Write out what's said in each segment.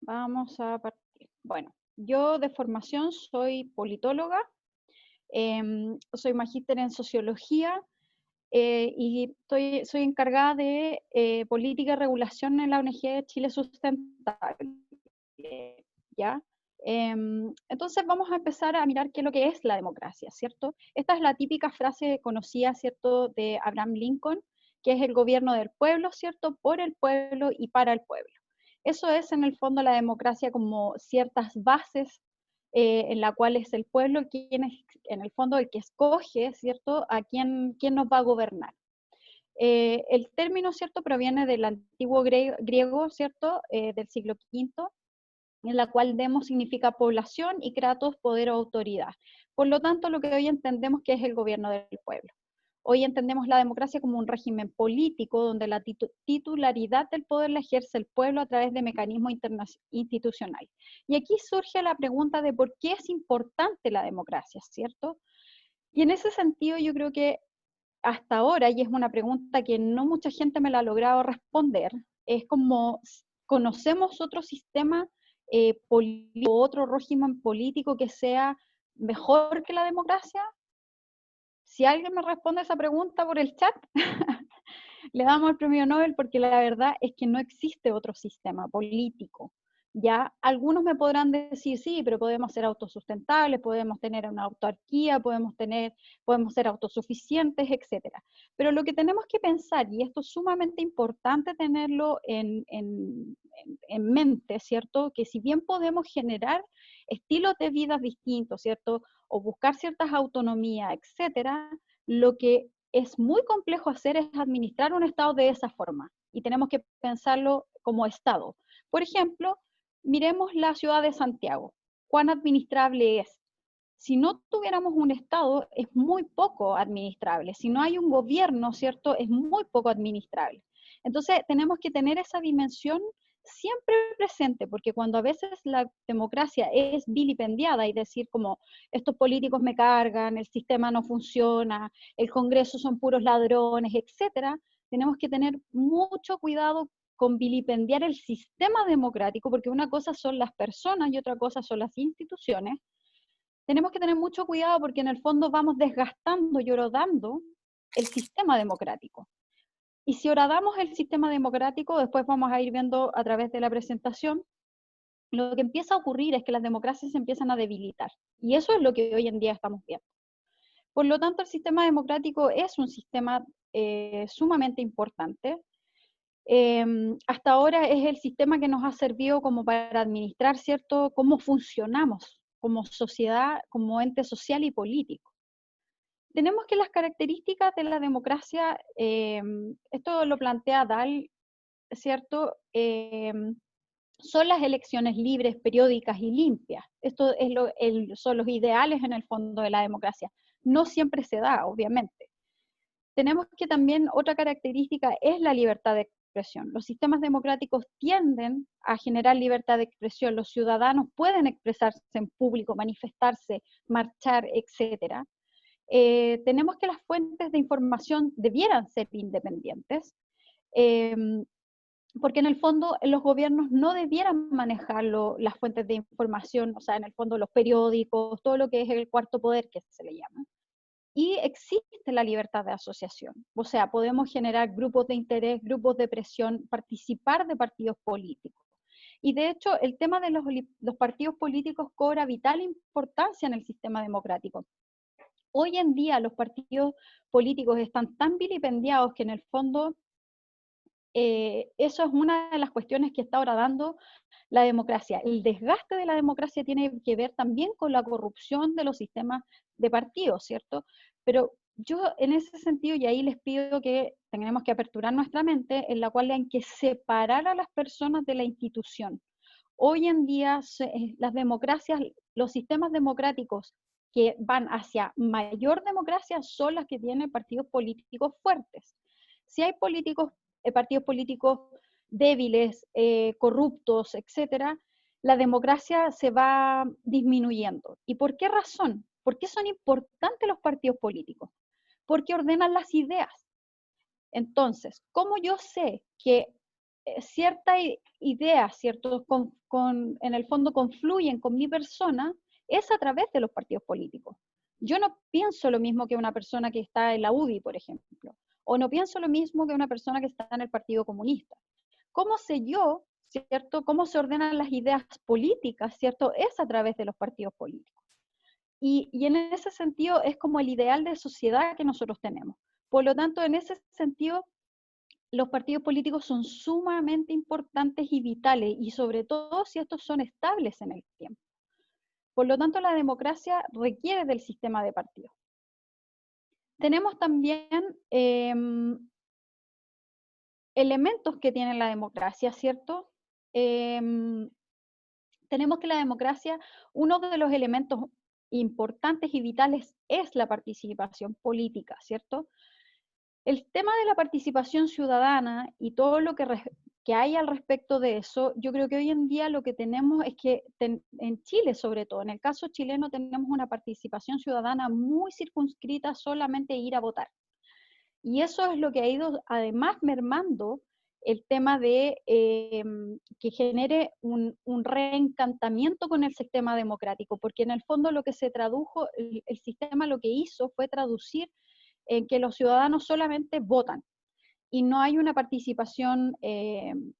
Vamos a partir. Bueno, yo de formación soy politóloga, soy magíster en sociología y soy encargada de política y regulación en la ONG Chile Sustentable, ¿ya? Entonces vamos a empezar a mirar qué es lo que es la democracia, ¿cierto? Esta es la típica frase conocida, ¿cierto?, de Abraham Lincoln, que es el gobierno del pueblo, ¿cierto?, por el pueblo y para el pueblo. Eso es en el fondo la democracia como ciertas bases en la cual es el pueblo quien es en el fondo el que escoge, ¿cierto?, a quién nos va a gobernar. El término, ¿cierto?, proviene del antiguo griego, ¿cierto?, del siglo V, en la cual demos significa población y kratos poder o autoridad. Por lo tanto, lo que hoy entendemos que es el gobierno del pueblo. Hoy entendemos la democracia como un régimen político donde la titularidad del poder la ejerce el pueblo a través de mecanismos institucionales. Y aquí surge la pregunta de por qué es importante la democracia, ¿cierto? Y en ese sentido yo creo que hasta ahora, y es una pregunta que no mucha gente me la ha logrado responder, es como, ¿conocemos otro sistema político, otro régimen político que sea mejor que la democracia? Si alguien me responde esa pregunta por el chat, le damos el premio Nobel porque la verdad es que no existe otro sistema político. Ya algunos me podrán decir, sí, pero podemos ser autosustentables, podemos tener una autarquía, podemos ser autosuficientes, etcétera. Pero lo que tenemos que pensar, y esto es sumamente importante tenerlo en mente, ¿cierto? Que si bien podemos generar estilos de vida distintos, ¿cierto? O buscar ciertas autonomías, etcétera, lo que es muy complejo hacer es administrar un Estado de esa forma y tenemos que pensarlo como Estado. Por ejemplo, miremos la ciudad de Santiago. ¿Cuán administrable es? Si no tuviéramos un Estado, es muy poco administrable. Si no hay un gobierno, ¿cierto? Es muy poco administrable. Entonces, tenemos que tener esa dimensión siempre presente, porque cuando a veces la democracia es vilipendiada y decir como estos políticos me cargan, el sistema no funciona, el Congreso son puros ladrones, etcétera, tenemos que tener mucho cuidado con vilipendiar el sistema democrático, porque una cosa son las personas y otra cosa son las instituciones. Tenemos que tener mucho cuidado porque en el fondo vamos desgastando y horadando el sistema democrático. Y si horadamos el sistema democrático, después vamos a ir viendo a través de la presentación, lo que empieza a ocurrir es que las democracias se empiezan a debilitar. Y eso es lo que hoy en día estamos viendo. Por lo tanto, el sistema democrático es un sistema sumamente importante. Hasta ahora es el sistema que nos ha servido como para administrar, ¿cierto?, cómo funcionamos como sociedad, como ente social y político. Tenemos que las características de la democracia, esto lo plantea Dahl, ¿cierto? Son las elecciones libres, periódicas y limpias. Esto es son los ideales en el fondo de la democracia. No siempre se da, obviamente. Tenemos que también otra característica es la libertad de expresión. Los sistemas democráticos tienden a generar libertad de expresión. Los ciudadanos pueden expresarse en público, manifestarse, marchar, etcétera. Tenemos que las fuentes de información debieran ser independientes, eh, porque en el fondo los gobiernos no debieran manejar las fuentes de información, o sea, en el fondo los periódicos, todo lo que es el cuarto poder que se le llama. Y existe la libertad de asociación, o sea, podemos generar grupos de interés, grupos de presión, participar de partidos políticos. Y de hecho, el tema de los partidos políticos cobra vital importancia en el sistema democrático. Hoy en día los partidos políticos están tan vilipendiados que en el fondo eso es una de las cuestiones que está ahora dando la democracia. El desgaste de la democracia tiene que ver también con la corrupción de los sistemas de partidos, ¿cierto? Pero yo en ese sentido, y ahí les pido que tenemos que aperturar nuestra mente, en la cual hay que separar a las personas de la institución. Hoy en día las democracias, los sistemas democráticos que van hacia mayor democracia son las que tienen partidos políticos fuertes. Si hay partidos políticos débiles, corruptos, etcétera, la democracia se va disminuyendo. ¿Y por qué razón? ¿Por qué son importantes los partidos políticos? Porque ordenan las ideas. Entonces, ¿cómo yo sé que ciertas ideas, ¿cierto? En el fondo confluyen con mi persona, es a través de los partidos políticos. Yo no pienso lo mismo que una persona que está en la UDI, por ejemplo, o no pienso lo mismo que una persona que está en el Partido Comunista. ¿Cómo sé yo, cierto? ¿Cómo se ordenan las ideas políticas, cierto? Es a través de los partidos políticos. Y en ese sentido es como el ideal de sociedad que nosotros tenemos. Por lo tanto, en ese sentido, los partidos políticos son sumamente importantes y vitales, y sobre todo si estos son estables en el tiempo. Por lo tanto, la democracia requiere del sistema de partidos. Tenemos también elementos que tiene la democracia, ¿cierto? Tenemos que la democracia, uno de los elementos importantes y vitales es la participación política, ¿cierto? El tema de la participación ciudadana y todo lo que hay al respecto de eso, yo creo que hoy en día lo que tenemos es que en Chile sobre todo, en el caso chileno tenemos una participación ciudadana muy circunscrita solamente a ir a votar. Y eso es lo que ha ido además mermando el tema de que genere un reencantamiento con el sistema democrático, porque en el fondo lo que se tradujo, el sistema lo que hizo fue traducir en que los ciudadanos solamente votan y no hay una participación en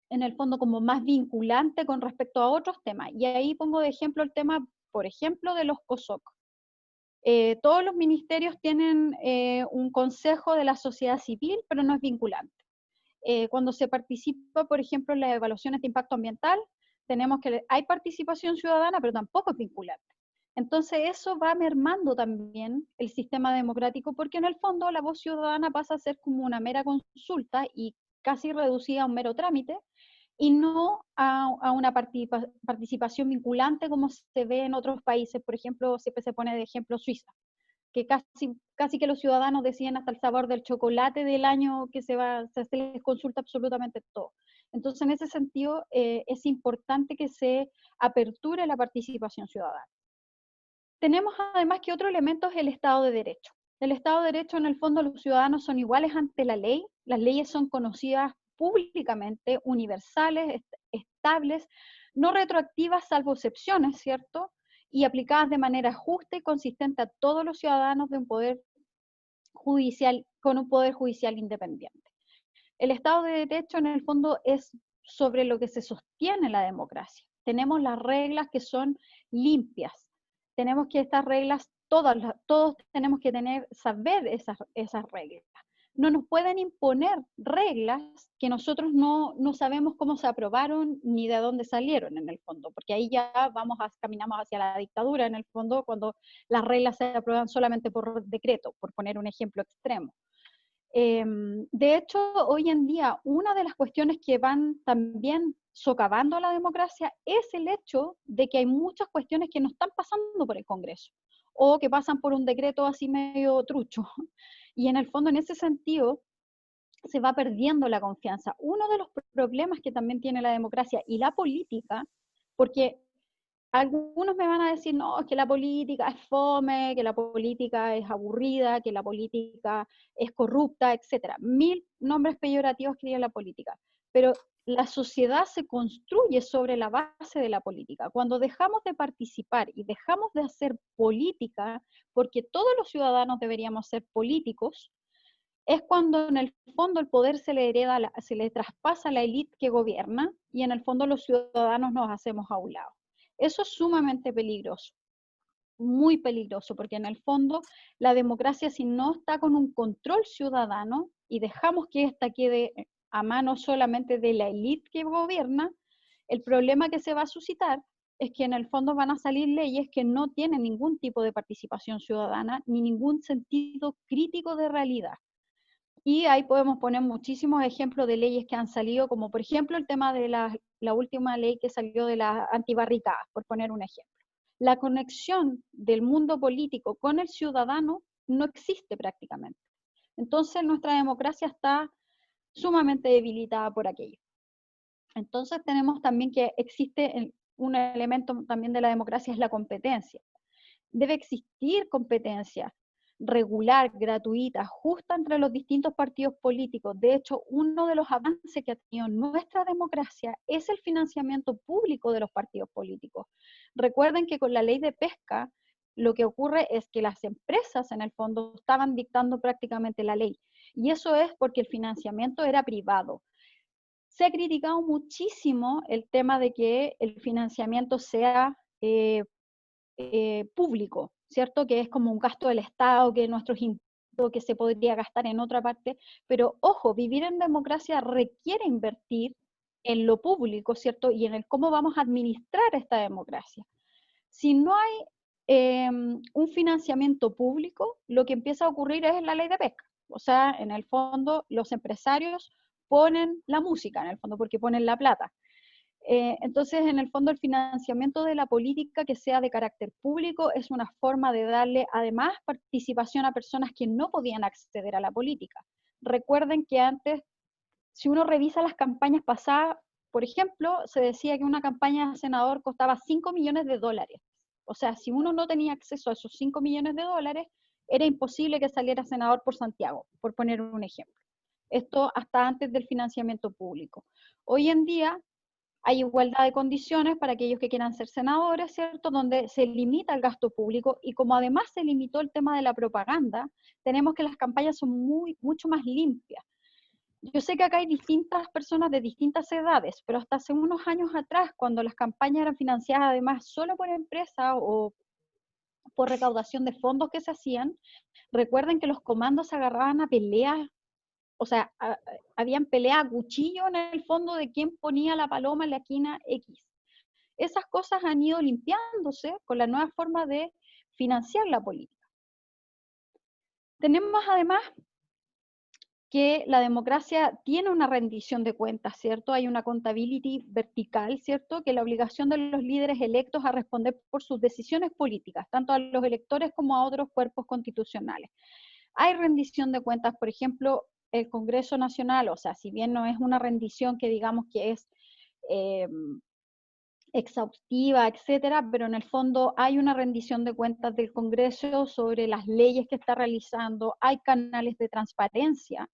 el fondo como más vinculante con respecto a otros temas. Y ahí pongo de ejemplo el tema, por ejemplo, de los COSOC. Todos los ministerios tienen un consejo de la sociedad civil, pero no es vinculante. Cuando se participa, por ejemplo, en las evaluaciones de impacto ambiental, tenemos que hay participación ciudadana, pero tampoco es vinculante. Entonces eso va mermando también el sistema democrático, porque en el fondo la voz ciudadana pasa a ser como una mera consulta y casi reducida a un mero trámite, y no a una participación vinculante como se ve en otros países. Por ejemplo, siempre se pone de ejemplo Suiza, que casi que los ciudadanos deciden hasta el sabor del chocolate del año que se les consulta absolutamente todo. Entonces, en ese sentido, es importante que se aperture la participación ciudadana. Tenemos además que otro elemento es el Estado de Derecho. El Estado de Derecho, en el fondo, los ciudadanos son iguales ante la ley, las leyes son conocidas públicamente, universales, estables, no retroactivas salvo excepciones, ¿cierto? Y aplicadas de manera justa y consistente a todos los ciudadanos de un poder judicial, con un poder judicial independiente. El Estado de Derecho, en el fondo, es sobre lo que se sostiene la democracia. Tenemos las reglas que son limpias. Tenemos que estas reglas, todos tenemos que saber esas reglas. No nos pueden imponer reglas que nosotros no sabemos cómo se aprobaron ni de dónde salieron en el fondo, porque ahí ya caminamos hacia la dictadura en el fondo cuando las reglas se aprueban solamente por decreto, por poner un ejemplo extremo. De hecho, hoy en día, una de las cuestiones que van también socavando a la democracia es el hecho de que hay muchas cuestiones que no están pasando por el Congreso o que pasan por un decreto así medio trucho. Y en el fondo, en ese sentido, se va perdiendo la confianza. Uno de los problemas que también tiene la democracia y la política, porque algunos me van a decir, no, es que la política es fome, que la política es aburrida, que la política es corrupta, etcétera. Mil nombres peyorativos que tiene la política. Pero la sociedad se construye sobre la base de la política. Cuando dejamos de participar y dejamos de hacer política, porque todos los ciudadanos deberíamos ser políticos, es cuando en el fondo el poder se le hereda, se le traspasa a la élite que gobierna y en el fondo los ciudadanos nos hacemos a un lado. Eso es sumamente peligroso, muy peligroso, porque en el fondo la democracia, si no está con un control ciudadano y dejamos que ésta quede a mano solamente de la élite que gobierna, el problema que se va a suscitar es que en el fondo van a salir leyes que no tienen ningún tipo de participación ciudadana ni ningún sentido crítico de realidad. Y ahí podemos poner muchísimos ejemplos de leyes que han salido, como por ejemplo el tema de la última ley que salió de las antibarricadas, por poner un ejemplo. La conexión del mundo político con el ciudadano no existe prácticamente. Entonces nuestra democracia está sumamente debilitada por aquello. Entonces tenemos también que existe un elemento también de la democracia, es la competencia. Debe existir competencia. regular, gratuita, justa entre los distintos partidos políticos. De hecho, uno de los avances que ha tenido nuestra democracia es el financiamiento público de los partidos políticos. Recuerden que con la ley de pesca, lo que ocurre es que las empresas en el fondo estaban dictando prácticamente la ley. Y eso es porque el financiamiento era privado. Se ha criticado muchísimo el tema de que el financiamiento sea público, ¿cierto? Que es como un gasto del Estado, que nuestros impuestos, que se podría gastar en otra parte, pero ojo, vivir en democracia requiere invertir en lo público, ¿cierto? Y en el cómo vamos a administrar esta democracia. Si no hay un financiamiento público, lo que empieza a ocurrir es la ley de pesca. O sea, en el fondo, los empresarios ponen la música, en el fondo, porque ponen la plata. Entonces, en el fondo, el financiamiento de la política que sea de carácter público es una forma de darle, además, participación a personas que no podían acceder a la política. Recuerden que antes, si uno revisa las campañas pasadas, por ejemplo, se decía que una campaña de senador costaba 5 millones de dólares. O sea, si uno no tenía acceso a esos 5 millones de dólares, era imposible que saliera senador por Santiago, por poner un ejemplo. Esto hasta antes del financiamiento público. Hoy en día hay igualdad de condiciones para aquellos que quieran ser senadores, ¿cierto? Donde se limita el gasto público y como además se limitó el tema de la propaganda, tenemos que las campañas son mucho más limpias. Yo sé que acá hay distintas personas de distintas edades, pero hasta hace unos años atrás, cuando las campañas eran financiadas además solo por empresas o por recaudación de fondos que se hacían, recuerden que los comandos se agarraban a peleas, o sea, habían peleas a cuchillo en el fondo de quién ponía la paloma en la esquina X. Esas cosas han ido limpiándose con la nueva forma de financiar la política. Tenemos además que la democracia tiene una rendición de cuentas, ¿cierto? Hay una accountability vertical, ¿cierto? Que la obligación de los líderes electos a responder por sus decisiones políticas, tanto a los electores como a otros cuerpos constitucionales. Hay rendición de cuentas, por ejemplo, el Congreso Nacional, o sea, si bien no es una rendición que digamos que es exhaustiva, etcétera, pero en el fondo hay una rendición de cuentas del Congreso sobre las leyes que está realizando, hay canales de transparencia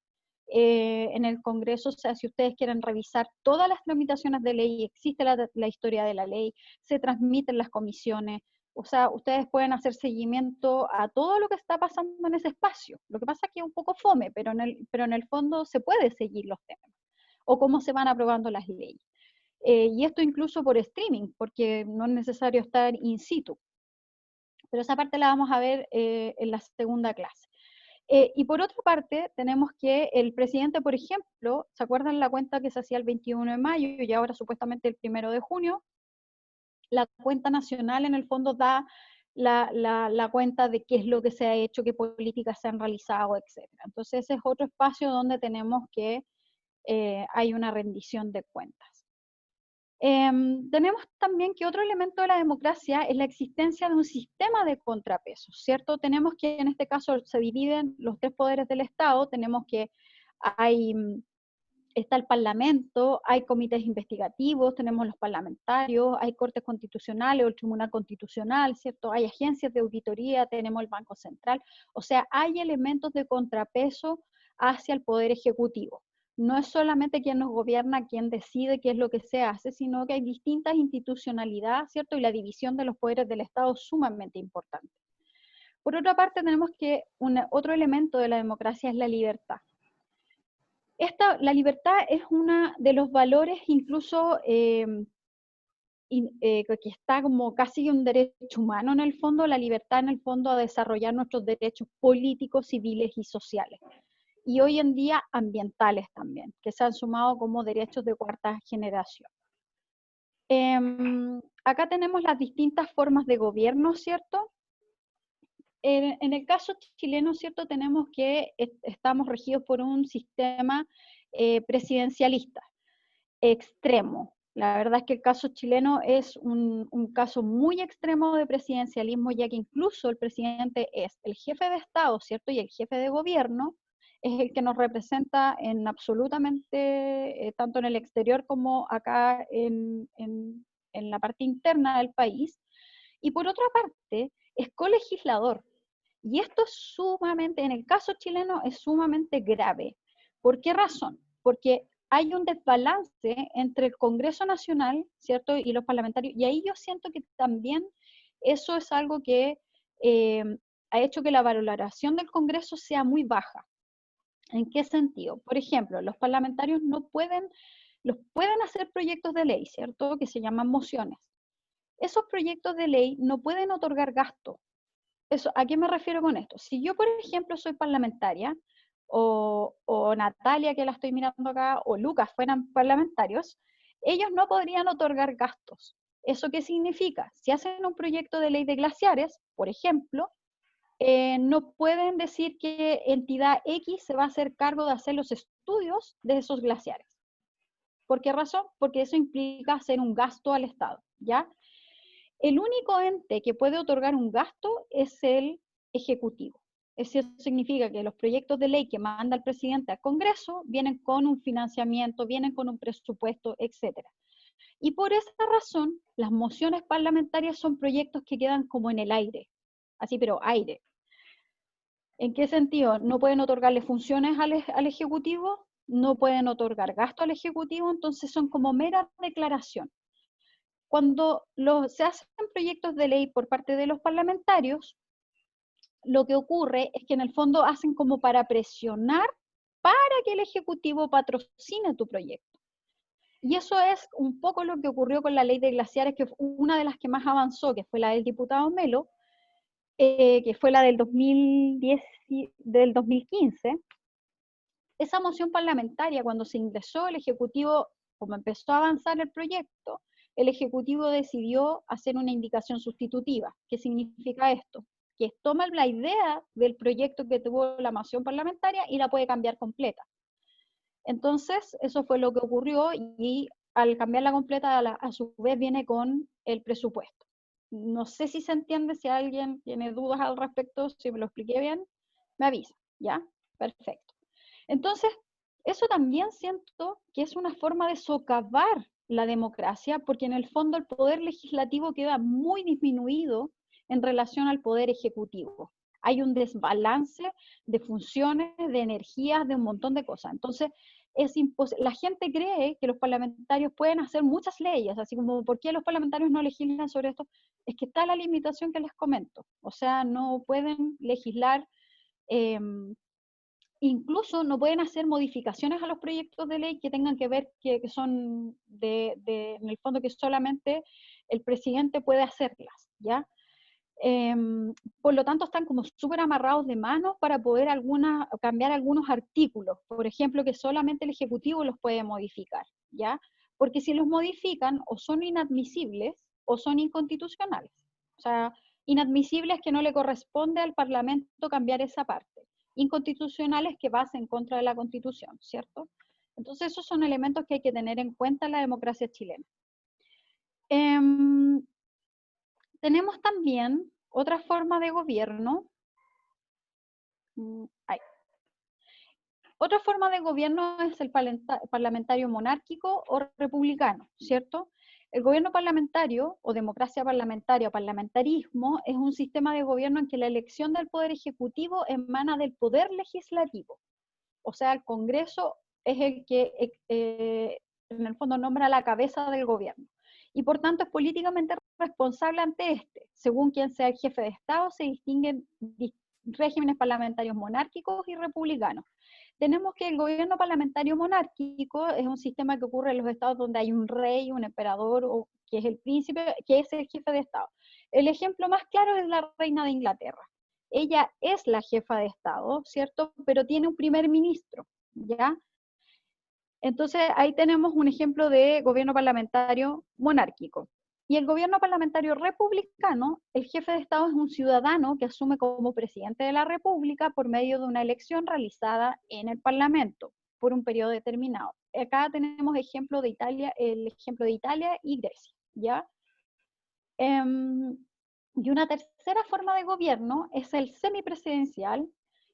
en el Congreso, o sea, si ustedes quieren revisar todas las tramitaciones de ley, existe la historia de la ley, se transmiten las comisiones, o sea, ustedes pueden hacer seguimiento a todo lo que está pasando en ese espacio. Lo que pasa es que es un poco fome, pero en el fondo se puede seguir los temas, o cómo se van aprobando las leyes. Y esto incluso por streaming, porque no es necesario estar in situ. Pero esa parte la vamos a ver en la segunda clase. Y por otra parte, tenemos que el presidente, por ejemplo, ¿se acuerdan la cuenta que se hacía el 21 de mayo y ahora supuestamente el 1 de junio? La cuenta nacional en el fondo da la cuenta de qué es lo que se ha hecho, qué políticas se han realizado, etc. Entonces ese es otro espacio donde tenemos que hay una rendición de cuentas. Tenemos también que otro elemento de la democracia es la existencia de un sistema de contrapesos, ¿cierto? Tenemos que en este caso se dividen los tres poderes del Estado, tenemos que hay, está el Parlamento, hay comités investigativos, tenemos los parlamentarios, hay cortes constitucionales o el Tribunal Constitucional, ¿cierto? Hay agencias de auditoría, tenemos el Banco Central, o sea, hay elementos de contrapeso hacia el Poder Ejecutivo. No es solamente quien nos gobierna, quien decide qué es lo que se hace, sino que hay distintas institucionalidades, ¿cierto? Y la división de los poderes del Estado es sumamente importante. Por otra parte, tenemos que otro elemento de la democracia es la libertad. La libertad es uno de los valores incluso que está como casi un derecho humano en el fondo, la libertad en el fondo a desarrollar nuestros derechos políticos, civiles y sociales. Y hoy en día ambientales también, que se han sumado como derechos de cuarta generación. Acá tenemos las distintas formas de gobierno, ¿cierto? En el caso chileno, ¿cierto? Tenemos que estamos regidos por un sistema presidencialista, extremo. La verdad es que el caso chileno es un caso muy extremo de presidencialismo, ya que incluso el presidente es el jefe de Estado, ¿cierto? Y el jefe de gobierno es el que nos representa en absolutamente, tanto en el exterior como acá en la parte interna del país. Y por otra parte, es colegislador. Y esto es sumamente, en el caso chileno, es sumamente grave. ¿Por qué razón? Porque hay un desbalance entre el Congreso Nacional, ¿cierto? Y los parlamentarios, y ahí yo siento que también eso es algo que eh, ha hecho que la valoración del Congreso sea muy baja. ¿En qué sentido? Por ejemplo, los parlamentarios no pueden, los pueden hacer proyectos de ley, ¿cierto? Que se llaman mociones. Esos proyectos de ley no pueden otorgar gasto. Eso, ¿a qué me refiero con esto? Si yo, por ejemplo, soy parlamentaria, o Natalia, que la estoy mirando acá, o Lucas fueran parlamentarios, ellos no podrían otorgar gastos. ¿Eso qué significa? Si hacen un proyecto de ley de glaciares, por ejemplo, no pueden decir que entidad X se va a hacer cargo de hacer los estudios de esos glaciares. ¿Por qué razón? Porque eso implica hacer un gasto al Estado, ¿ya? El único ente que puede otorgar un gasto es el Ejecutivo. Eso significa que los proyectos de ley que manda el presidente al Congreso vienen con un financiamiento, vienen con un presupuesto, etc. Y por esa razón, las mociones parlamentarias son proyectos que quedan como en el aire, así, pero aire. ¿En qué sentido? No pueden otorgarle funciones al Ejecutivo, no pueden otorgar gasto al Ejecutivo, entonces son como mera declaración. Cuando se hacen proyectos de ley por parte de los parlamentarios, lo que ocurre es que en el fondo hacen como para presionar para que el Ejecutivo patrocine tu proyecto. Y eso es un poco lo que ocurrió con la ley de glaciares, que fue una de las que más avanzó, que fue la del diputado Melo, que fue la del 2010, del 2015. Esa moción parlamentaria, cuando se ingresó, el Ejecutivo, como empezó a avanzar el proyecto, el Ejecutivo decidió hacer una indicación sustitutiva. ¿Qué significa esto? Que toma la idea del proyecto que tuvo la moción parlamentaria y la puede cambiar completa. Entonces, eso fue lo que ocurrió y al cambiarla completa, a su vez viene con el presupuesto. No sé si se entiende, si alguien tiene dudas al respecto, si me lo expliqué bien, me avisa, ¿ya? Perfecto. Entonces, eso también siento que es una forma de socavar la democracia, porque en el fondo el poder legislativo queda muy disminuido en relación al poder ejecutivo. Hay un desbalance de funciones, de energías, de un montón de cosas. Entonces, la gente cree que los parlamentarios pueden hacer muchas leyes, así como, ¿por qué los parlamentarios no legislan sobre esto? Es que está la limitación que les comento. O sea, no pueden legislar, eh, incluso no pueden hacer modificaciones a los proyectos de ley que tengan que ver, que son en el fondo, que solamente el presidente puede hacerlas, ¿ya? Por lo tanto, están como súper amarrados de manos para poder cambiar algunos artículos, por ejemplo, que solamente el Ejecutivo los puede modificar, ¿ya? Porque si los modifican, o son inadmisibles o son inconstitucionales. O sea, inadmisibles que no le corresponde al Parlamento cambiar esa parte. Inconstitucionales que vas en contra de la Constitución, ¿cierto? Entonces, esos son elementos que hay que tener en cuenta en la democracia chilena. Tenemos también otra forma de gobierno. Otra forma de gobierno es el parlamentario monárquico o republicano, ¿cierto? El gobierno parlamentario o democracia parlamentaria o parlamentarismo es un sistema de gobierno en que la elección del poder ejecutivo emana del poder legislativo. O sea, el Congreso es el que en el fondo nombra la cabeza del gobierno. Y por tanto es políticamente responsable ante este. Según quien sea el jefe de Estado, se distinguen regímenes parlamentarios monárquicos y republicanos. Tenemos que el gobierno parlamentario monárquico es un sistema que ocurre en los estados donde hay un rey, un emperador, o que es el príncipe, que es el jefe de Estado. El ejemplo más claro es la reina de Inglaterra. Ella es la jefa de Estado, ¿cierto? Pero tiene un primer ministro, ¿ya? Entonces ahí tenemos un ejemplo de gobierno parlamentario monárquico. Y el gobierno parlamentario republicano, el jefe de Estado es un ciudadano que asume como presidente de la República por medio de una elección realizada en el Parlamento por un periodo determinado. Acá tenemos ejemplo de Italia, el ejemplo de Italia y Grecia, ¿ya? Y una tercera forma de gobierno es el semipresidencial,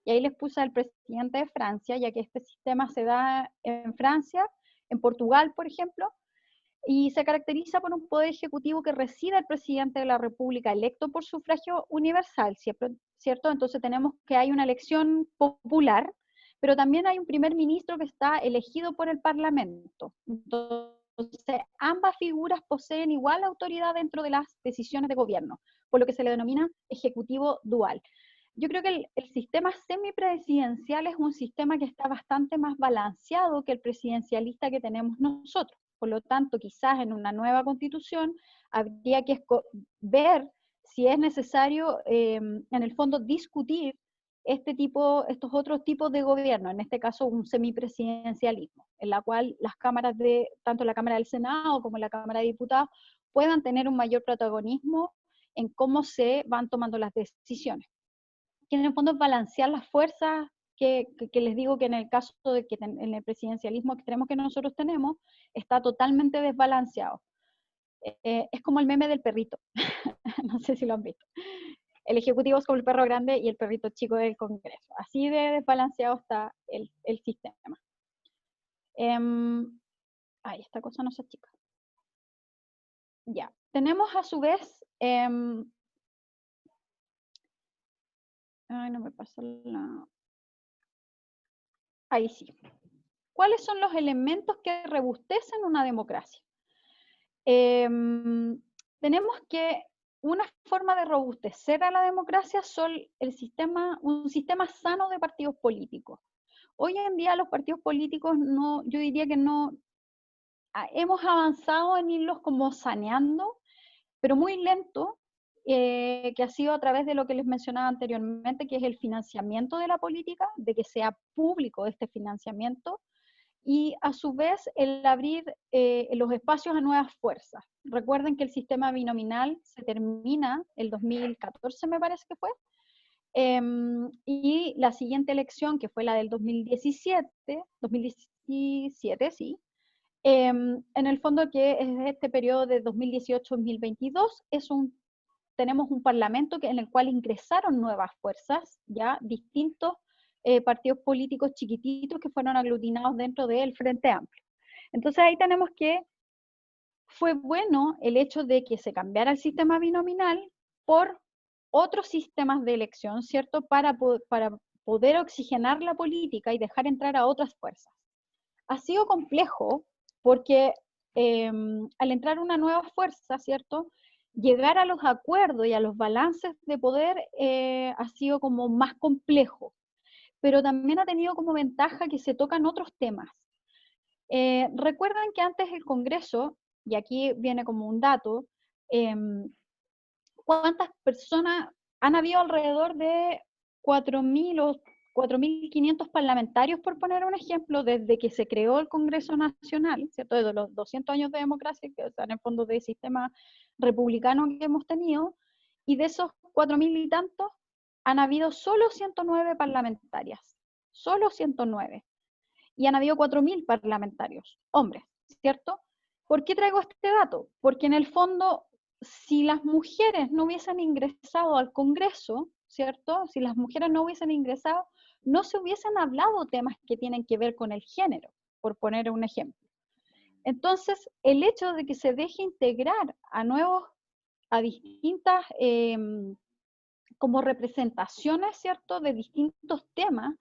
y ahí les puse al presidente de Francia, ya que este sistema se da en Francia, en Portugal, por ejemplo, y se caracteriza por un poder ejecutivo que reside el presidente de la República electo por sufragio universal, ¿cierto? Entonces tenemos que hay una elección popular, pero también hay un primer ministro que está elegido por el Parlamento. Entonces, ambas figuras poseen igual autoridad dentro de las decisiones de gobierno, por lo que se le denomina ejecutivo dual. Yo creo que el sistema semipresidencial es un sistema que está bastante más balanceado que el presidencialista que tenemos nosotros. Por lo tanto, quizás en una nueva constitución habría que ver si es necesario, en el fondo, discutir estos otros tipos de gobierno, en este caso un semipresidencialismo, en la cual las cámaras tanto la Cámara del Senado como la Cámara de Diputados, puedan tener un mayor protagonismo en cómo se van tomando las decisiones. Que en el fondo es balancear las fuerzas que les digo que en el caso de que en el presidencialismo extremo que nosotros tenemos, está totalmente desbalanceado. Es como el meme del perrito, no sé si lo han visto. El ejecutivo es como el perro grande y el perrito chico del Congreso. Así de desbalanceado está el sistema. Esta cosa no se achica. Ya, tenemos a su vez, no me pasa la... Ahí sí. ¿Cuáles son los elementos que robustecen una democracia? Tenemos que una forma de robustecer a la democracia son un sistema sano de partidos políticos. Hoy en día los partidos políticos yo diría que no, hemos avanzado en irlos como saneando, pero muy lento, que ha sido a través de lo que les mencionaba anteriormente, que es el financiamiento de la política, de que sea público este financiamiento, y a su vez el abrir los espacios a nuevas fuerzas. Recuerden que el sistema binominal se termina el 2014, me parece que fue, y la siguiente elección, que fue la del 2017, sí, en el fondo que es este periodo de 2018-2022, tenemos un parlamento en el cual ingresaron nuevas fuerzas, ya distintos partidos políticos chiquititos que fueron aglutinados dentro del Frente Amplio. Entonces ahí tenemos que fue bueno el hecho de que se cambiara el sistema binominal por otros sistemas de elección, ¿cierto? Para poder oxigenar la política y dejar entrar a otras fuerzas. Ha sido complejo porque al entrar una nueva fuerza, ¿cierto? Llegar a los acuerdos y a los balances de poder ha sido como más complejo, pero también ha tenido como ventaja que se tocan otros temas. Recuerdan que antes el Congreso, y aquí viene como un dato, ¿cuántas personas han habido alrededor de 4.000 o 4.500 parlamentarios, por poner un ejemplo, desde que se creó el Congreso Nacional, ¿cierto? Desde los 200 años de democracia, que están en el fondo del sistema republicano que hemos tenido, y de esos 4.000 y tantos, han habido solo 109 parlamentarias, solo 109, y han habido 4.000 parlamentarios, hombres, ¿cierto? ¿Por qué traigo este dato? Porque en el fondo, si las mujeres no hubiesen ingresado al Congreso, ¿cierto? Si las mujeres no hubiesen ingresado, no se hubiesen hablado temas que tienen que ver con el género, por poner un ejemplo. Entonces, el hecho de que se deje integrar a distintas como representaciones, ¿cierto?, de distintos temas,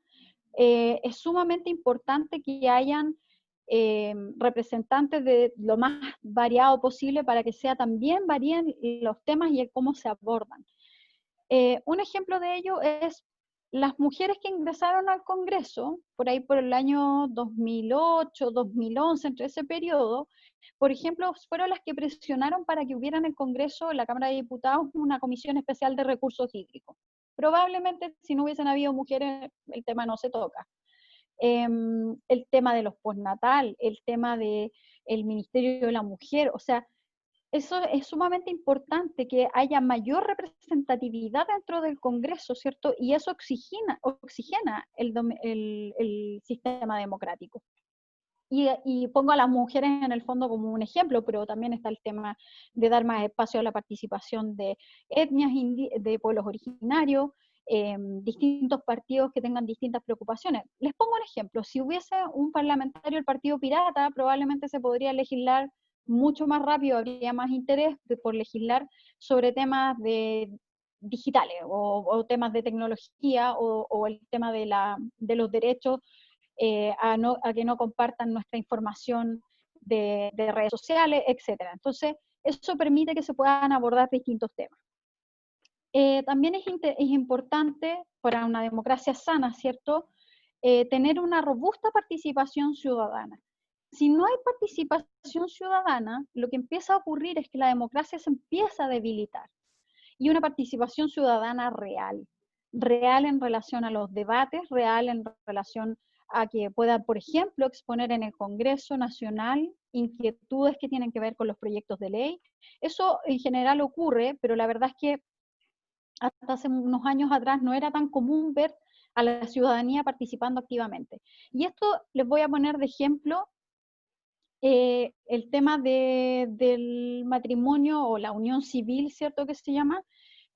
es sumamente importante que hayan representantes de lo más variado posible para que varíen los temas y el cómo se abordan. Un ejemplo de ello es las mujeres que ingresaron al Congreso, por ahí por el año 2008, 2011, entre ese periodo, por ejemplo, fueron las que presionaron para que hubiera en el Congreso, en la Cámara de Diputados, una comisión especial de recursos hídricos. Probablemente si no hubiesen habido mujeres, el tema no se toca. El tema de los postnatal, el tema del Ministerio de la Mujer, o sea, eso es sumamente importante, que haya mayor representatividad dentro del Congreso, ¿cierto? Y eso oxigena el sistema democrático. Y pongo a las mujeres en el fondo como un ejemplo, pero también está el tema de dar más espacio a la participación de etnias, de pueblos originarios, distintos partidos que tengan distintas preocupaciones. Les pongo un ejemplo, si hubiese un parlamentario del Partido Pirata, probablemente se podría legislar mucho más rápido, habría más interés por legislar sobre temas digitales o temas de tecnología o el tema de los derechos a que no compartan nuestra información de redes sociales, etcétera. Entonces, eso permite que se puedan abordar distintos temas. También es importante para una democracia sana, ¿cierto?, tener una robusta participación ciudadana. Si no hay participación ciudadana, lo que empieza a ocurrir es que la democracia se empieza a debilitar. Y una participación ciudadana real, real en relación a los debates, real en relación a que pueda, por ejemplo, exponer en el Congreso Nacional inquietudes que tienen que ver con los proyectos de ley. Eso en general ocurre, pero la verdad es que hasta hace unos años atrás no era tan común ver a la ciudadanía participando activamente. Y esto les voy a poner de ejemplo el tema del matrimonio o la unión civil, ¿cierto?, que se llama,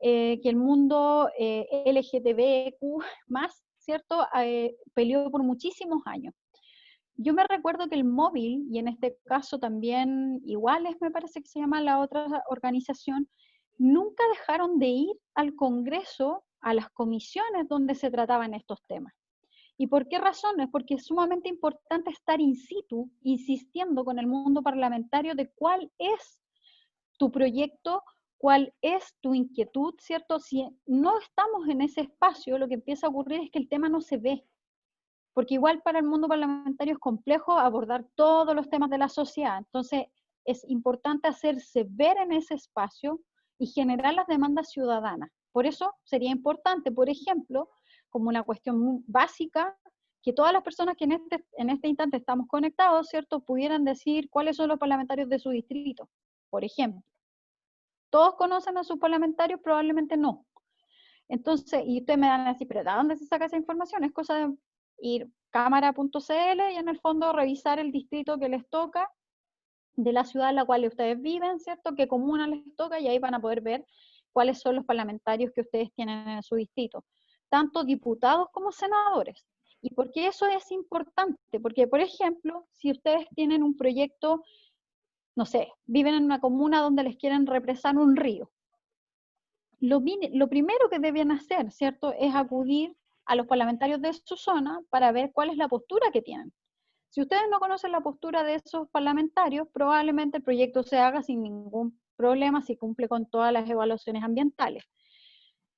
que el mundo LGTBQ más, ¿cierto?, peleó por muchísimos años. Yo me recuerdo que el móvil, y en este caso también Iguales, me parece que se llama la otra organización, nunca dejaron de ir al Congreso, a las comisiones donde se trataban estos temas. ¿Y por qué razones? Porque es sumamente importante estar in situ, insistiendo con el mundo parlamentario de cuál es tu proyecto, cuál es tu inquietud, ¿cierto? Si no estamos en ese espacio, lo que empieza a ocurrir es que el tema no se ve, porque igual para el mundo parlamentario es complejo abordar todos los temas de la sociedad. Entonces, es importante hacerse ver en ese espacio y generar las demandas ciudadanas. Por eso sería importante, por ejemplo, como una cuestión muy básica, que todas las personas que en este instante estamos conectados, ¿cierto?, pudieran decir cuáles son los parlamentarios de su distrito, por ejemplo. ¿Todos conocen a sus parlamentarios? Probablemente no. Entonces, y ustedes me van a decir, pero ¿de dónde se saca esa información? Es cosa de ir cámara.cl y en el fondo revisar el distrito que les toca, de la ciudad en la cual ustedes viven, ¿cierto?, qué comuna les toca, y ahí van a poder ver cuáles son los parlamentarios que ustedes tienen en su distrito, tanto diputados como senadores. ¿Y por qué eso es importante? Porque, por ejemplo, si ustedes tienen un proyecto, no sé, viven en una comuna donde les quieren represar un río, lo primero que deben hacer, ¿cierto?, es acudir a los parlamentarios de su zona para ver cuál es la postura que tienen. Si ustedes no conocen la postura de esos parlamentarios, probablemente el proyecto se haga sin ningún problema si cumple con todas las evaluaciones ambientales.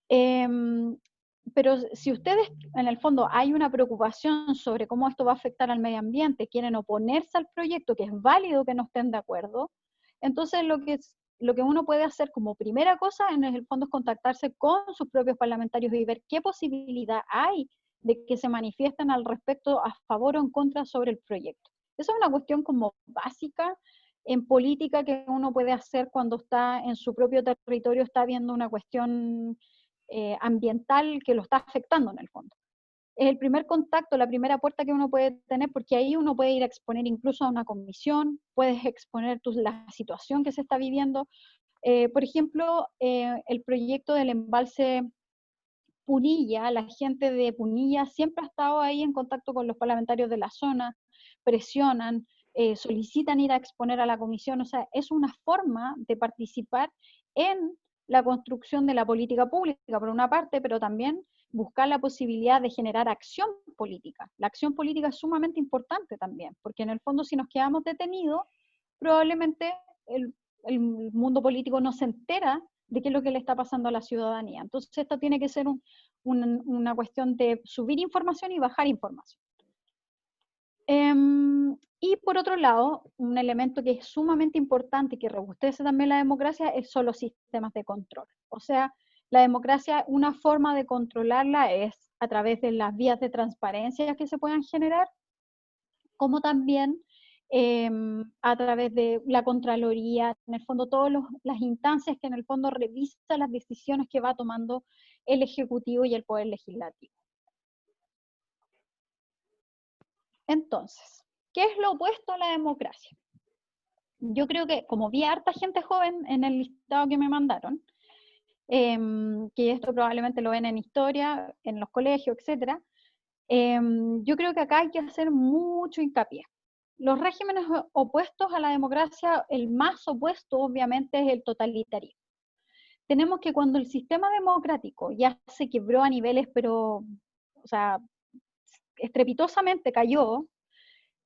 Pero si ustedes, en el fondo, hay una preocupación sobre cómo esto va a afectar al medio ambiente, quieren oponerse al proyecto, que es válido que no estén de acuerdo, entonces lo que uno puede hacer como primera cosa en el fondo es contactarse con sus propios parlamentarios y ver qué posibilidad hay de que se manifiesten al respecto a favor o en contra sobre el proyecto. Esa es una cuestión como básica en política que uno puede hacer cuando está en su propio territorio, está viendo una cuestión ambiental que lo está afectando en el fondo. Es el primer contacto, la primera puerta que uno puede tener, porque ahí uno puede ir a exponer incluso a una comisión, puedes exponer la situación que se está viviendo. Por ejemplo, el proyecto del embalse Punilla, la gente de Punilla siempre ha estado ahí en contacto con los parlamentarios de la zona, presionan, solicitan ir a exponer a la comisión, o sea, es una forma de participar en la construcción de la política pública, por una parte, pero también buscar la posibilidad de generar acción política. La acción política es sumamente importante también, porque en el fondo si nos quedamos detenidos, probablemente el mundo político no se entera de qué es lo que le está pasando a la ciudadanía. Entonces esto tiene que ser una cuestión de subir información y bajar información. Y por otro lado, un elemento que es sumamente importante y que robustece también la democracia son los sistemas de control. O sea, la democracia, una forma de controlarla es a través de las vías de transparencia que se puedan generar, como también a través de la Contraloría, en el fondo todas las instancias que en el fondo revisan las decisiones que va tomando el Ejecutivo y el Poder Legislativo. Entonces, ¿qué es lo opuesto a la democracia? Yo creo que, como vi a harta gente joven en el listado que me mandaron, que esto probablemente lo ven en historia, en los colegios, etc., yo creo que acá hay que hacer mucho hincapié. los regímenes opuestos a la democracia, el más opuesto obviamente es el totalitarismo. Tenemos que cuando el sistema democrático ya se quebró a niveles, pero, o sea, estrepitosamente cayó,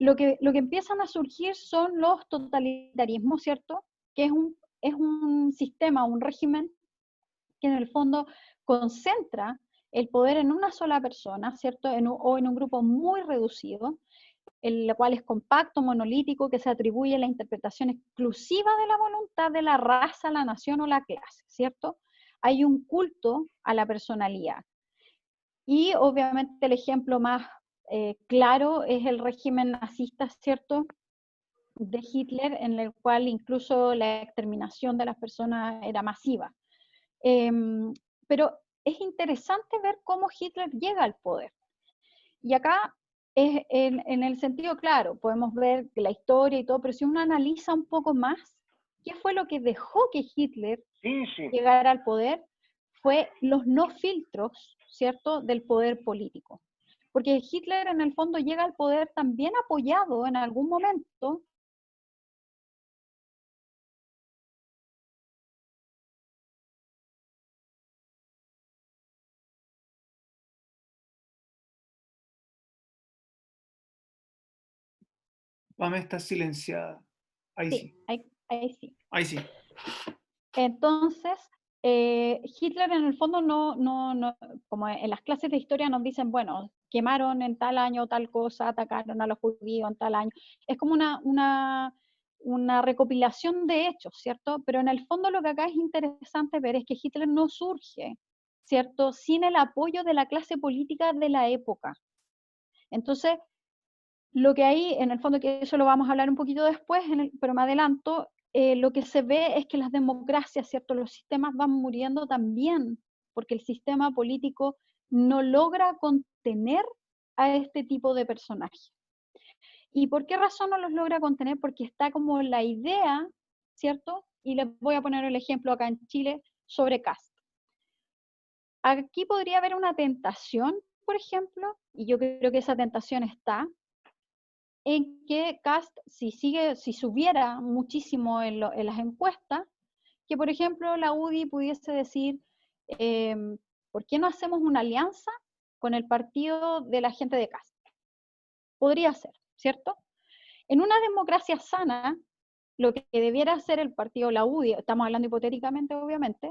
lo que empiezan a surgir son los totalitarismos, ¿cierto? Que es un sistema, un régimen que en el fondo concentra el poder en una sola persona, ¿cierto? O en un grupo muy reducido, el cual es compacto, monolítico, que se atribuye la interpretación exclusiva de la voluntad de la raza, la nación o la clase, ¿cierto? Hay un culto a la personalidad. Y obviamente el ejemplo más claro es el régimen nazista, ¿cierto?, de Hitler, en el cual incluso la exterminación de las personas era masiva. Pero es interesante ver cómo Hitler llega al poder. Y acá, es en el sentido claro, podemos ver la historia y todo, pero si uno analiza un poco más, ¿qué fue lo que dejó que Hitler llegara al poder? Fue los no filtros, ¿cierto?, del poder político. Porque Hitler en el fondo llega al poder también apoyado en algún momento. Pame está silenciada. Ahí Sí, sí. ahí sí. Ahí sí. Entonces, Hitler en el fondo como en las clases de historia nos dicen, bueno, quemaron en tal año tal cosa, atacaron a los judíos en tal año. Es como una recopilación de hechos, ¿cierto? Pero en el fondo lo que acá es interesante ver es que Hitler no surge, ¿cierto?, sin el apoyo de la clase política de la época. Entonces, lo que hay, en el fondo, que eso lo vamos a hablar un poquito después, pero me adelanto, lo que se ve es que las democracias, ¿cierto?, los sistemas van muriendo también, porque el sistema político no logra contener a este tipo de personajes. ¿Y por qué razón no los logra contener? Porque está como la idea, ¿cierto? Y les voy a poner el ejemplo acá en Chile sobre Kast. Aquí podría haber una tentación, por ejemplo, y yo creo que esa tentación está, en que Kast, si subiera muchísimo en las encuestas, que por ejemplo la UDI pudiese decir, eh, ¿por qué no hacemos una alianza con el partido de la gente de Kast? Podría ser, ¿cierto? En una democracia sana, lo que debiera hacer el partido, la UDI, estamos hablando hipotéticamente obviamente,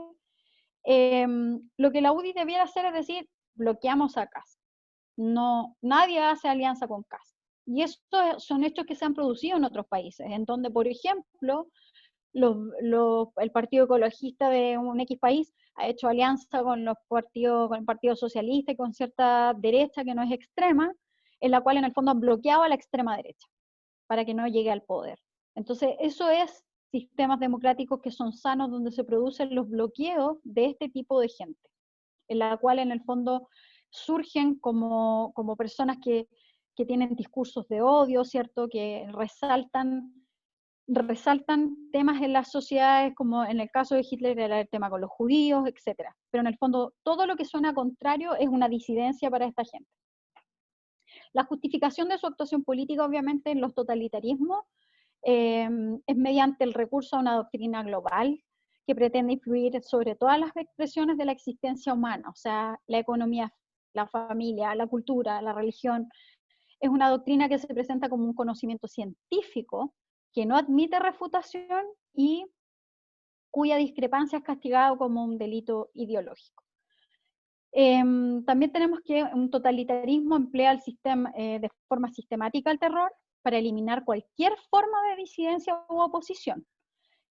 lo que la UDI debiera hacer es decir, bloqueamos a Kast. No, nadie hace alianza con Kast. Y estos son hechos que se han producido en otros países, en donde, por ejemplo, el Partido Ecologista de un X país ha hecho alianza con con el Partido Socialista y con cierta derecha que no es extrema, en la cual en el fondo han bloqueado a la extrema derecha para que no llegue al poder. Entonces, eso es sistemas democráticos que son sanos, donde se producen los bloqueos de este tipo de gente, en la cual en el fondo surgen como personas que tienen discursos de odio, ¿cierto?, que resaltan temas en las sociedades, como en el caso de Hitler era el tema con los judíos, etc. Pero en el fondo todo lo que suena contrario es una disidencia para esta gente. La justificación de su actuación política, obviamente, en los totalitarismos es mediante el recurso a una doctrina global que pretende influir sobre todas las expresiones de la existencia humana, o sea, la economía, la familia, la cultura, la religión. Es una doctrina que se presenta como un conocimiento científico que no admite refutación y cuya discrepancia es castigado como un delito ideológico. También tenemos que un totalitarismo emplea el sistema, de forma sistemática el terror para eliminar cualquier forma de disidencia u oposición.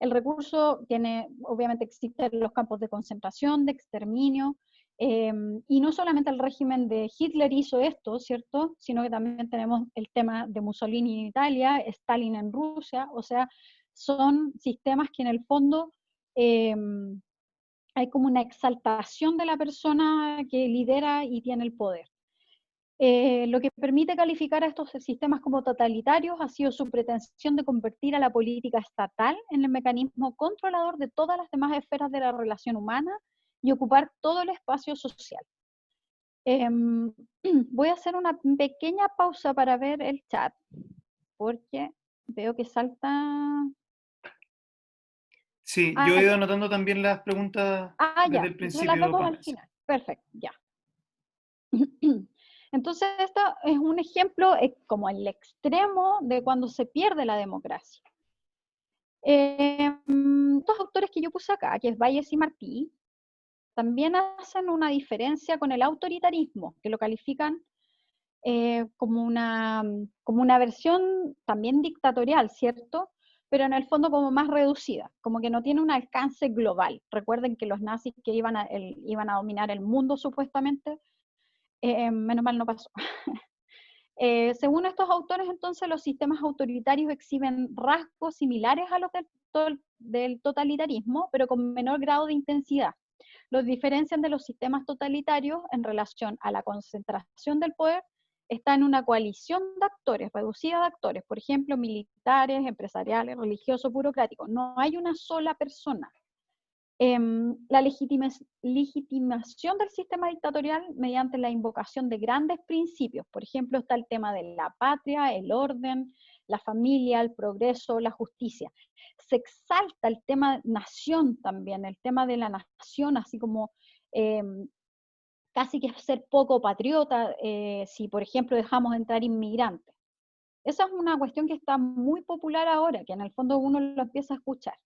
El recurso tiene, obviamente existen los campos de concentración, de exterminio, y no solamente el régimen de Hitler hizo esto, ¿cierto?, sino que también tenemos el tema de Mussolini en Italia, Stalin en Rusia, o sea, son sistemas que en el fondo hay como una exaltación de la persona que lidera y tiene el poder. Lo que permite calificar a estos sistemas como totalitarios ha sido su pretensión de convertir a la política estatal en el mecanismo controlador de todas las demás esferas de la relación humana y ocupar todo el espacio social. Voy a hacer una pequeña pausa para ver el chat. porque veo que salta... Sí, yo Ah, he ido ya. anotando también las preguntas Ah, desde ya. el Entonces las principio, damos al Pame. Sí. final. Perfecto, ya. Entonces, esto es un ejemplo como el extremo de cuando se pierde la democracia. Estos autores que yo puse acá, que es Valles y Martí, también hacen una diferencia con el autoritarismo, que lo califican como una versión también dictatorial, ¿cierto? Pero en el fondo como más reducida, como que no tiene un alcance global. Recuerden que los nazis que iban a dominar el mundo supuestamente, menos mal no pasó. Según estos autores, entonces, los sistemas autoritarios exhiben rasgos similares a los del totalitarismo, pero con menor grado de intensidad. Los diferencian de los sistemas totalitarios en relación a la concentración del poder. Está en una coalición de actores, reducida de actores, por ejemplo, militares, empresariales, religiosos, burocráticos. No hay una sola persona. La legitimación del sistema dictatorial mediante la invocación de grandes principios. Por ejemplo, está el tema de la patria, el orden, la familia, el progreso, la justicia. Se exalta el tema nación también, el tema de la nación, así como casi que ser poco patriota si, por ejemplo, dejamos entrar inmigrantes. Esa es una cuestión que está muy popular ahora, que en el fondo uno lo empieza a escuchar.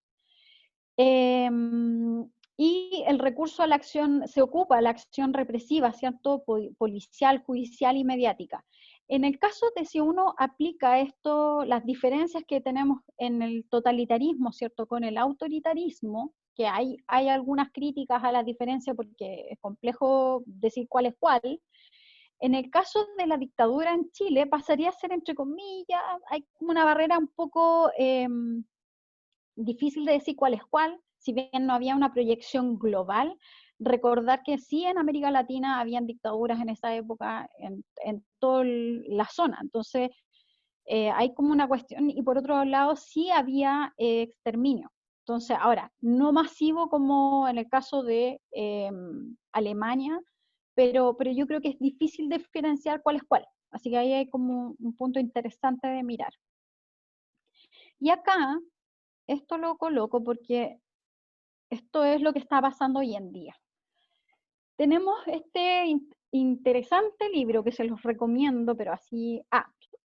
Y el recurso a la acción, se ocupa la acción represiva, ¿cierto? Policial, judicial y mediática. En el caso de si uno aplica esto, las diferencias que tenemos en el totalitarismo, ¿cierto? Con el autoritarismo, que hay algunas críticas a la diferencia porque es complejo decir cuál es cuál. En el caso de la dictadura en Chile, pasaría a ser, entre comillas, hay como una barrera un poco difícil de decir cuál es cuál, si bien no había una proyección global. Recordar que sí en América Latina habían dictaduras en esa época en toda la zona, entonces hay como una cuestión, y por otro lado sí había exterminio. Entonces, ahora, no masivo como en el caso de Alemania, pero yo creo que es difícil diferenciar cuál es cuál. Así que ahí hay como un punto interesante de mirar. Y acá, esto lo coloco porque esto es lo que está pasando hoy en día. Tenemos este interesante libro que se los recomiendo, pero así...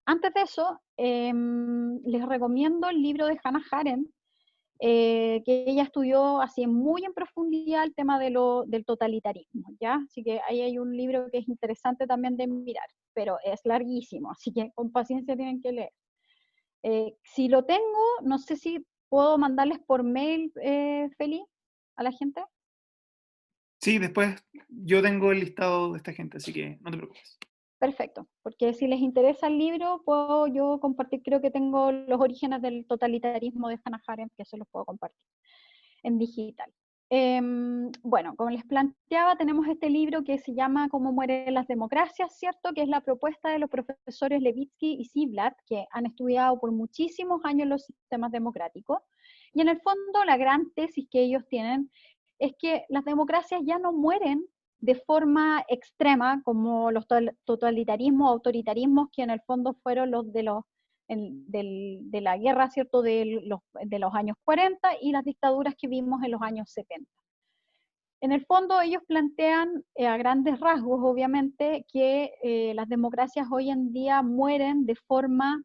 antes de eso, les recomiendo el libro de Hannah Arendt, que ella estudió así muy en profundidad el tema del totalitarismo, ¿ya? Así que ahí hay un libro que es interesante también de mirar, pero es larguísimo, así que con paciencia tienen que leer. Si lo tengo, no sé si puedo mandarles por mail, Feli, a la gente. Sí, después yo tengo el listado de esta gente, así que no te preocupes. Perfecto, porque si les interesa el libro, puedo yo compartir, creo que tengo los orígenes del totalitarismo de Hannah Arendt, que se los puedo compartir en digital. Bueno, como les planteaba, tenemos este libro que se llama Cómo mueren las democracias, ¿cierto? Que es la propuesta de los profesores Levitsky y Ziblatt, que han estudiado por muchísimos años los sistemas democráticos. Y en el fondo, la gran tesis que ellos tienen es que las democracias ya no mueren de forma extrema, como los totalitarismos, autoritarismos, que en el fondo fueron los de la guerra, ¿cierto?, de los años 40 y las dictaduras que vimos en los años 70. En el fondo ellos plantean a grandes rasgos, obviamente, que las democracias hoy en día mueren de forma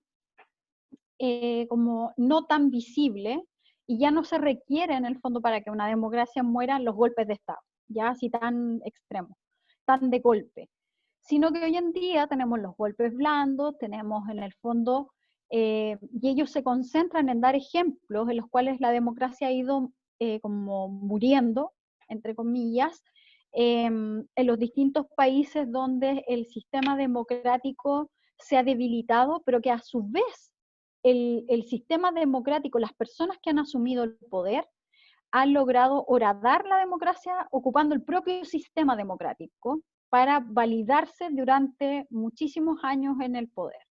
como no tan visible y ya no se requiere en el fondo para que una democracia muera los golpes de Estado, ya así tan extremos, tan de golpe, sino que hoy en día tenemos los golpes blandos, tenemos en el fondo, y ellos se concentran en dar ejemplos en los cuales la democracia ha ido como muriendo, entre comillas, en los distintos países donde el sistema democrático se ha debilitado, pero que a su vez el sistema democrático, las personas que han asumido el poder, han logrado horadar la democracia ocupando el propio sistema democrático para validarse durante muchísimos años en el poder.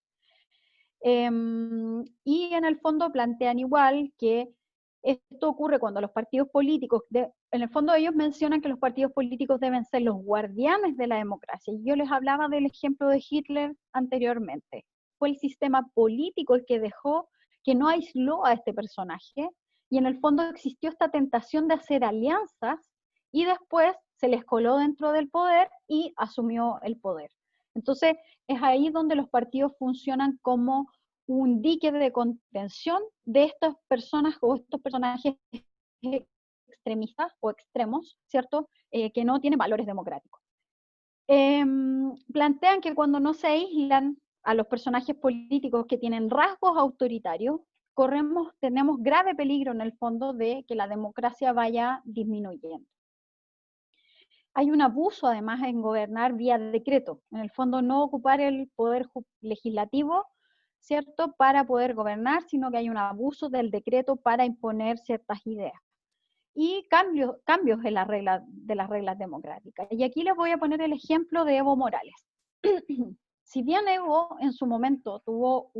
Y en el fondo plantean igual que esto ocurre cuando los partidos políticos, en el fondo ellos mencionan que los partidos políticos deben ser los guardianes de la democracia. Yo les hablaba del ejemplo de Hitler anteriormente. fue el sistema político el que dejó, que no aisló a este personaje, y en el fondo existió esta tentación de hacer alianzas, y después se les coló dentro del poder y asumió el poder. Entonces, es ahí donde los partidos funcionan como un dique de contención de estas personas o estos personajes extremistas o extremos, ¿cierto? Que no tienen valores democráticos. Plantean que cuando no se aíslan a los personajes políticos que tienen rasgos autoritarios, tenemos grave peligro en el fondo de que la democracia vaya disminuyendo. Hay un abuso además en gobernar vía decreto, en el fondo no ocupar el poder legislativo, ¿cierto?, para poder gobernar, sino que hay un abuso del decreto para imponer ciertas ideas. Y cambios en de las reglas democráticas. Y aquí les voy a poner el ejemplo de Evo Morales. Si bien Evo en su momento tuvo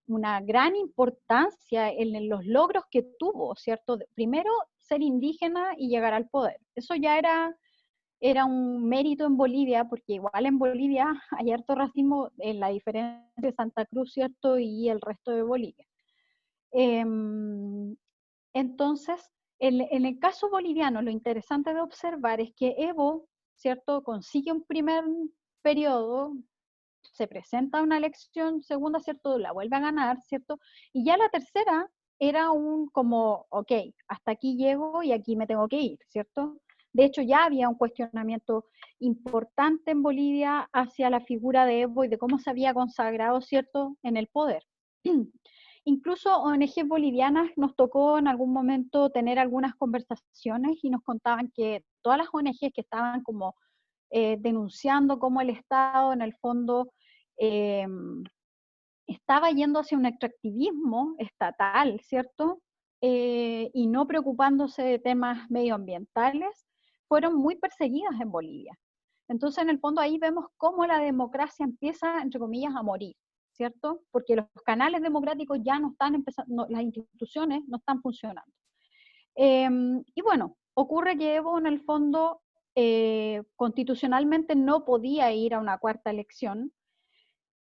una gran importancia en los logros que tuvo, ¿cierto? Primero, ser indígena y llegar al poder. Eso ya era un mérito en Bolivia, porque igual en Bolivia hay harto racismo en la diferencia de Santa Cruz, ¿cierto? Y el resto de Bolivia. Entonces, en el caso boliviano, lo interesante de observar es que Evo, ¿cierto?, consigue un primer periodo, se presenta a una elección segunda, ¿cierto?, la vuelve a ganar, ¿cierto?, y ya la tercera era como, ok, hasta aquí llego y aquí me tengo que ir, ¿cierto? De hecho, ya había un cuestionamiento importante en Bolivia hacia la figura de Evo y de cómo se había consagrado, ¿cierto?, en el poder. Incluso ONG bolivianas nos tocó en algún momento tener algunas conversaciones y nos contaban que todas las ONGs que estaban como denunciando cómo el Estado en el fondo estaba yendo hacia un extractivismo estatal, ¿cierto? Y no preocupándose de temas medioambientales, fueron muy perseguidas en Bolivia. Entonces, en el fondo ahí vemos cómo la democracia empieza, entre comillas, a morir, ¿cierto? Porque los canales democráticos ya no están empezando, las instituciones no están funcionando. Y bueno, ocurre que Evo en el fondo constitucionalmente no podía ir a una cuarta elección,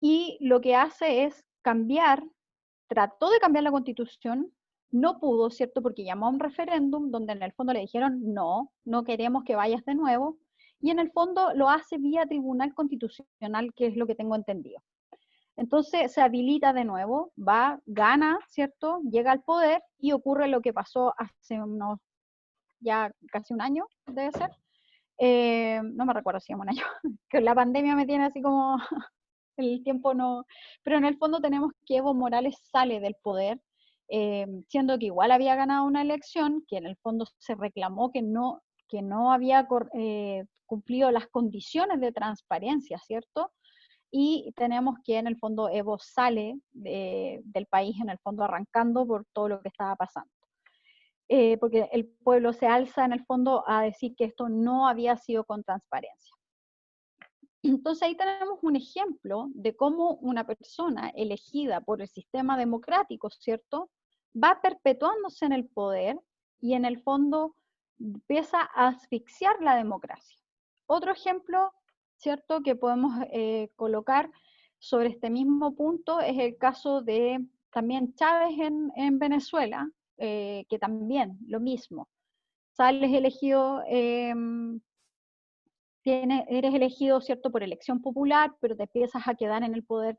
y lo que hace es trató de cambiar la constitución, no pudo, ¿cierto? Porque llamó a un referéndum donde en el fondo le dijeron no queremos que vayas de nuevo, y en el fondo lo hace vía tribunal constitucional, que es lo que tengo entendido. Entonces se habilita de nuevo, gana, ¿cierto? Llega al poder y ocurre lo que pasó hace ya casi un año, debe ser. No me recuerdo si es un año, que la pandemia me tiene así como el tiempo no, pero en el fondo tenemos que Evo Morales sale del poder, siendo que igual había ganado una elección, que en el fondo se reclamó que no había cumplido las condiciones de transparencia, ¿cierto? Y tenemos que en el fondo Evo sale del país, en el fondo arrancando por todo lo que estaba pasando. Porque el pueblo se alza en el fondo a decir que esto no había sido con transparencia. Entonces ahí tenemos un ejemplo de cómo una persona elegida por el sistema democrático, ¿cierto?, va perpetuándose en el poder y en el fondo empieza a asfixiar la democracia. Otro ejemplo, ¿cierto?, que podemos colocar sobre este mismo punto es el caso de también Chávez en Venezuela, que también lo mismo. Sales elegido eres elegido, ¿cierto?, por elección popular, pero te empiezas a quedar en el poder,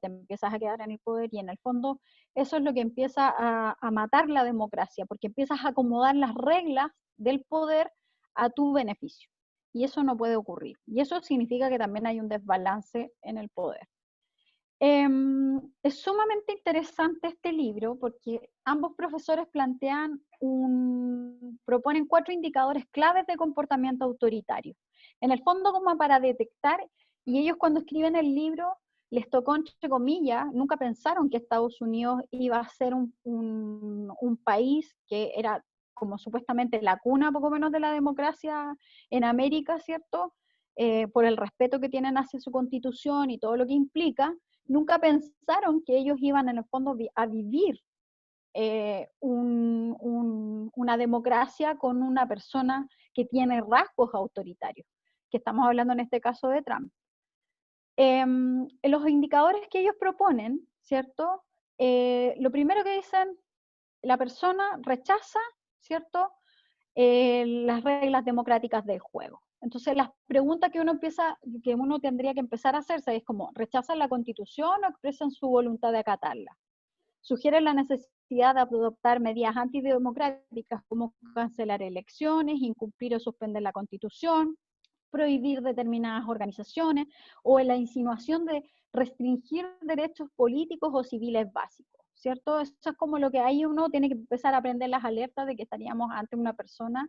y en el fondo eso es lo que empieza a matar la democracia, porque empiezas a acomodar las reglas del poder a tu beneficio. Y eso no puede ocurrir. Y eso significa que también hay un desbalance en el poder. Es sumamente interesante este libro porque ambos profesores proponen 4 indicadores claves de comportamiento autoritario. En el fondo como para detectar, y ellos cuando escriben el libro les tocó, entre comillas, nunca pensaron que Estados Unidos iba a ser un país que era como supuestamente la cuna poco menos de la democracia en América, ¿cierto? Por el respeto que tienen hacia su constitución y todo lo que implica. Nunca pensaron que ellos iban en el fondo a vivir una democracia con una persona que tiene rasgos autoritarios, que estamos hablando en este caso de Trump. Los indicadores que ellos proponen, ¿cierto? Lo primero que dicen, la persona rechaza, ¿cierto? Las reglas democráticas del juego. Entonces, las preguntas que uno tendría que empezar a hacerse es como, ¿rechazan la Constitución o expresan su voluntad de acatarla? ¿Sugieren la necesidad de adoptar medidas antidemocráticas como cancelar elecciones, incumplir o suspender la Constitución, prohibir determinadas organizaciones, o en la insinuación de restringir derechos políticos o civiles básicos? ¿Cierto? Eso es como lo que ahí uno tiene que empezar a aprender las alertas de que estaríamos ante una persona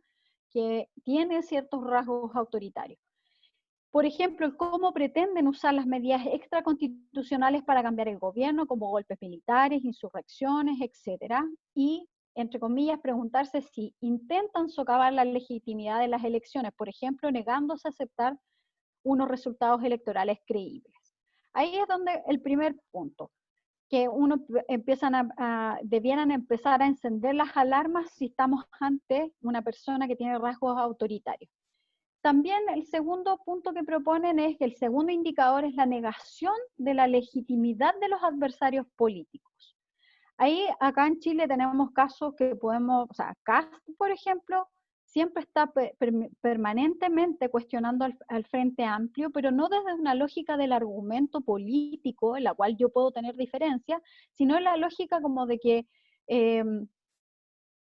que tiene ciertos rasgos autoritarios. Por ejemplo, cómo pretenden usar las medidas extraconstitucionales para cambiar el gobierno, como golpes militares, insurrecciones, etcétera, y, entre comillas, preguntarse si intentan socavar la legitimidad de las elecciones, por ejemplo, negándose a aceptar unos resultados electorales creíbles. Ahí es donde el primer punto, que debieran empezar a encender las alarmas si estamos ante una persona que tiene rasgos autoritarios. También el segundo punto que proponen es que el segundo indicador es la negación de la legitimidad de los adversarios políticos. Ahí, acá en Chile tenemos casos que podemos, o sea, Kast, por ejemplo, siempre está permanentemente cuestionando al Frente Amplio, pero no desde una lógica del argumento político, en la cual yo puedo tener diferencias, sino en la lógica como de que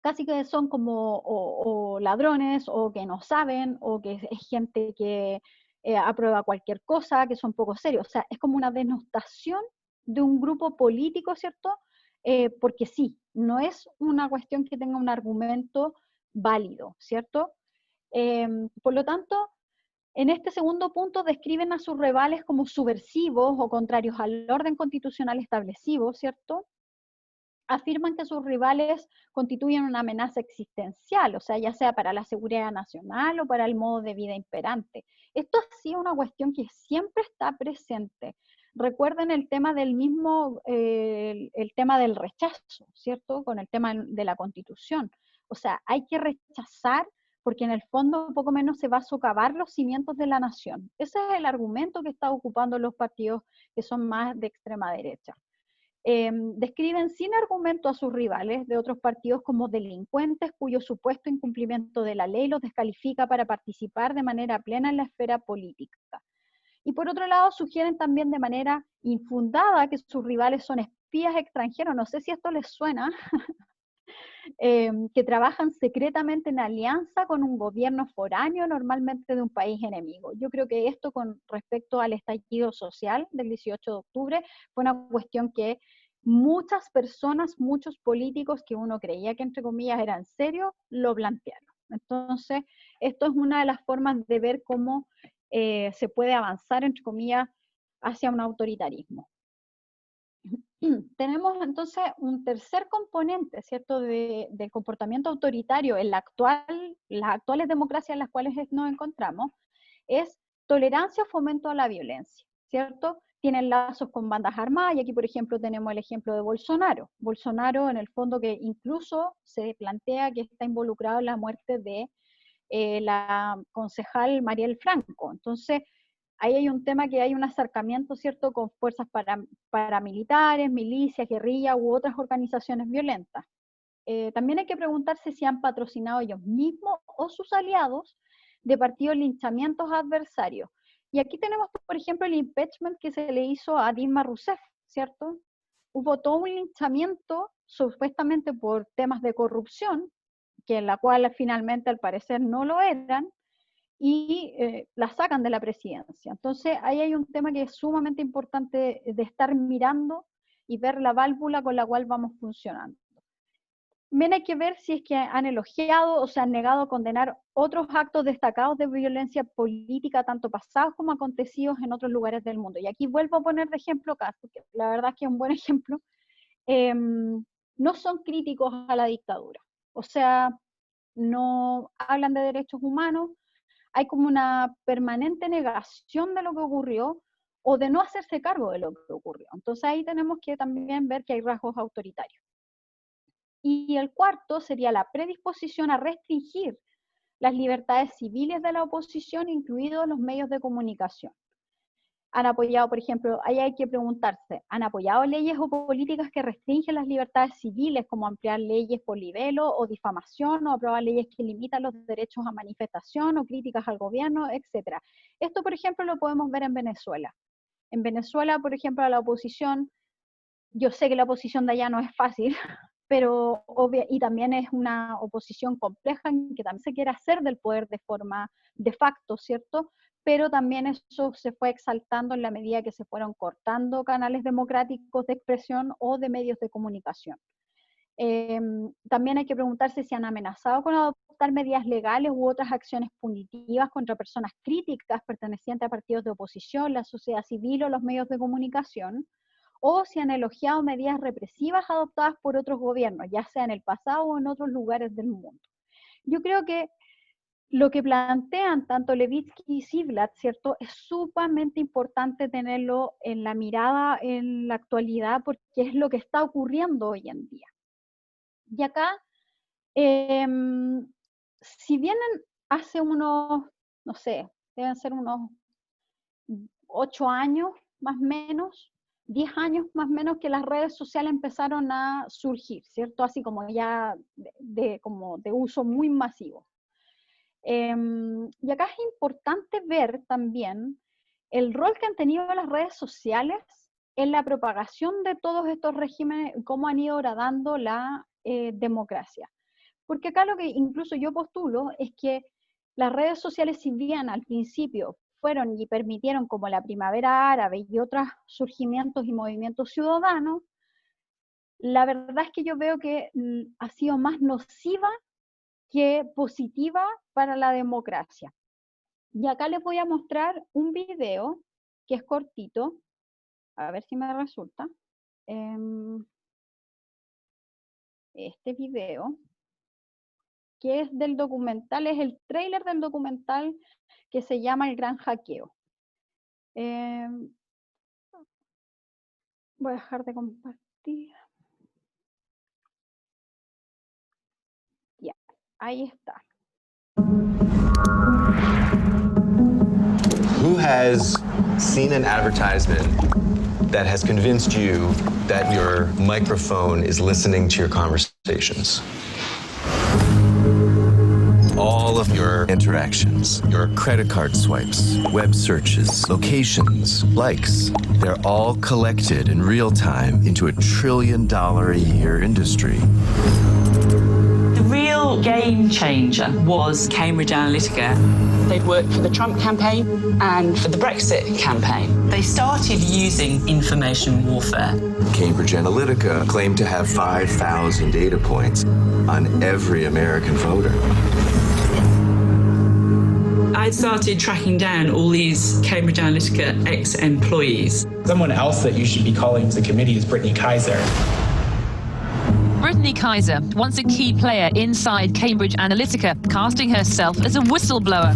casi que son como o ladrones, o que no saben, o que es gente que aprueba cualquier cosa, que son poco serios. O sea, es como una denostación de un grupo político, ¿cierto? Porque sí, no es una cuestión que tenga un argumento válido, ¿cierto? Por lo tanto, en este segundo punto describen a sus rivales como subversivos o contrarios al orden constitucional establecido, ¿cierto? Afirman que sus rivales constituyen una amenaza existencial, o sea, ya sea para la seguridad nacional o para el modo de vida imperante. Esto ha sido una cuestión que siempre está presente. Recuerden el tema del mismo, el tema del rechazo, ¿cierto? Con el tema de la Constitución. O sea, hay que rechazar porque en el fondo poco menos se va a socavar los cimientos de la nación. Ese es el argumento que están ocupando los partidos que son más de extrema derecha. Describen sin argumento a sus rivales de otros partidos como delincuentes cuyo supuesto incumplimiento de la ley los descalifica para participar de manera plena en la esfera política. Y por otro lado, sugieren también de manera infundada que sus rivales son espías extranjeros. No sé si esto les suena, que trabajan secretamente en alianza con un gobierno foráneo, normalmente de un país enemigo. Yo creo que esto con respecto al estallido social del 18 de octubre fue una cuestión que muchas personas, muchos políticos que uno creía que entre comillas eran serios, lo plantearon. Entonces, esto es una de las formas de ver cómo se puede avanzar, entre comillas, hacia un autoritarismo. Tenemos entonces un tercer componente, ¿cierto?, del comportamiento autoritario en las actuales democracias en las cuales nos encontramos, es tolerancia o fomento a la violencia, ¿cierto? Tienen lazos con bandas armadas, y aquí, por ejemplo, tenemos el ejemplo de Bolsonaro. Bolsonaro, en el fondo, que incluso se plantea que está involucrado en la muerte de la concejal Mariel Franco. Entonces, ahí hay un tema que hay un acercamiento, ¿cierto?, con fuerzas paramilitares, milicias, guerrillas u otras organizaciones violentas. También hay que preguntarse si han patrocinado ellos mismos o sus aliados de partidos linchamientos adversarios. Y aquí tenemos, por ejemplo, el impeachment que se le hizo a Dilma Rousseff, ¿cierto? Hubo todo un linchamiento supuestamente por temas de corrupción, que en la cual finalmente al parecer no lo eran, y la sacan de la presidencia. Entonces, ahí hay un tema que es sumamente importante de estar mirando y ver la válvula con la cual vamos funcionando. También hay que ver si es que han elogiado o se han negado a condenar otros actos destacados de violencia política, tanto pasados como acontecidos en otros lugares del mundo. Y aquí vuelvo a poner de ejemplo Castro, que la verdad es que es un buen ejemplo. No son críticos a la dictadura. O sea, no hablan de derechos humanos, hay como una permanente negación de lo que ocurrió o de no hacerse cargo de lo que ocurrió. Entonces ahí tenemos que también ver que hay rasgos autoritarios. Y el cuarto sería la predisposición a restringir las libertades civiles de la oposición, incluidos los medios de comunicación. han apoyado, por ejemplo, ahí hay que preguntarse, ¿han apoyado leyes o políticas que restringen las libertades civiles, como ampliar leyes por libelo o difamación, o aprobar leyes que limitan los derechos a manifestación o críticas al gobierno, etcétera? Esto, por ejemplo, lo podemos ver en Venezuela. En Venezuela, por ejemplo, a la oposición, yo sé que la oposición de allá no es fácil, pero y también es una oposición compleja en que también se quiere hacer del poder de forma de facto, ¿cierto? Pero también eso se fue exaltando en la medida que se fueron cortando canales democráticos de expresión o de medios de comunicación. También hay que preguntarse si han amenazado con adoptar medidas legales u otras acciones punitivas contra personas críticas pertenecientes a partidos de oposición, la sociedad civil o los medios de comunicación, o si han elogiado medidas represivas adoptadas por otros gobiernos, ya sea en el pasado o en otros lugares del mundo. Yo creo que lo que plantean tanto Levitsky y Ziblatt, ¿cierto? Es sumamente importante tenerlo en la mirada en la actualidad porque es lo que está ocurriendo hoy en día. Y acá, si bien hace unos, no sé, deben ser unos 8 años más o menos, 10 años más o menos que las redes sociales empezaron a surgir, ¿cierto? Así como ya como de uso muy masivo. Y acá es importante ver también el rol que han tenido las redes sociales en la propagación de todos estos regímenes, cómo han ido degradando la democracia. Porque acá lo que incluso yo postulo es que las redes sociales, si bien al principio fueron y permitieron como la primavera árabe y otros surgimientos y movimientos ciudadanos, la verdad es que yo veo que ha sido más nociva que positiva para la democracia. Y acá les voy a mostrar un video que es cortito, a ver si me resulta. Este video, que es del documental, es el tráiler del documental que se llama El Gran Hackeo. Voy a dejar de compartir. Ya, ahí está. Who has seen an advertisement that has convinced you that your microphone is listening to your conversations? All of your interactions, your credit card swipes, web searches, locations, likes, they're all collected in real time into a $1 trillion a year industry. The real game changer was Cambridge Analytica. They'd worked for the Trump campaign and for the Brexit campaign. They started using information warfare. Cambridge Analytica claimed to have 5,000 data points on every American voter. I started tracking down all these Cambridge Analytica ex-employees. Someone else that you should be calling to the committee is Brittany Kaiser. Brittany Kaiser, once a key player inside Cambridge Analytica, casting herself as a whistleblower.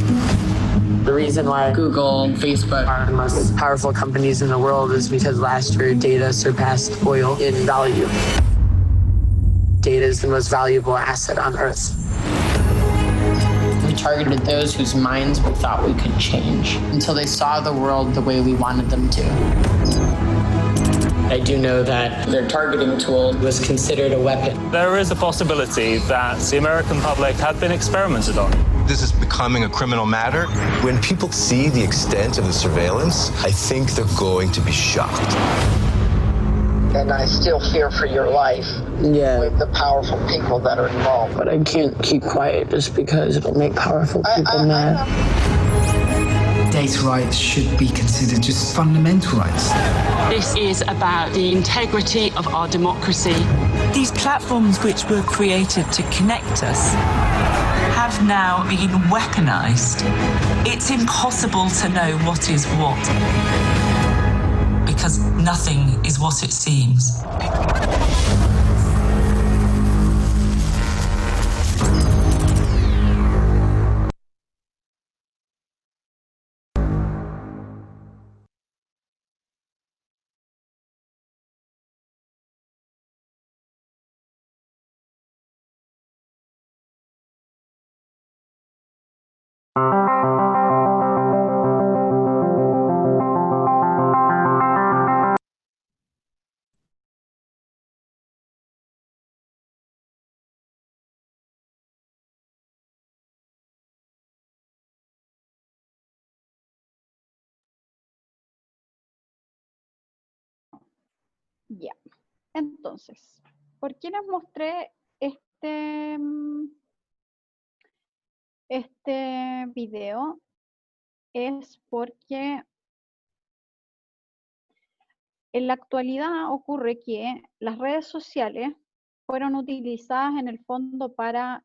The reason why Google and Facebook are the most powerful companies in the world is because last year data surpassed oil in value. Data is the most valuable asset on Earth. We targeted those whose minds we thought we could change until they saw the world the way we wanted them to. I do know that their targeting tool was considered a weapon. There is a possibility that the American public had been experimented on. This is becoming a criminal matter. When people see the extent of the surveillance, I think they're going to be shocked. And I still fear for your life with the powerful people that are involved. But I can't keep quiet just because it'll make powerful people mad. Data rights should be considered just fundamental rights. This is about the integrity of our democracy. These platforms which were created to connect us have now been weaponized. It's impossible to know what is what, because nothing is what it seems. Ya. Entonces, ¿por qué les mostré este video? Es porque en la actualidad ocurre que las redes sociales fueron utilizadas en el fondo para,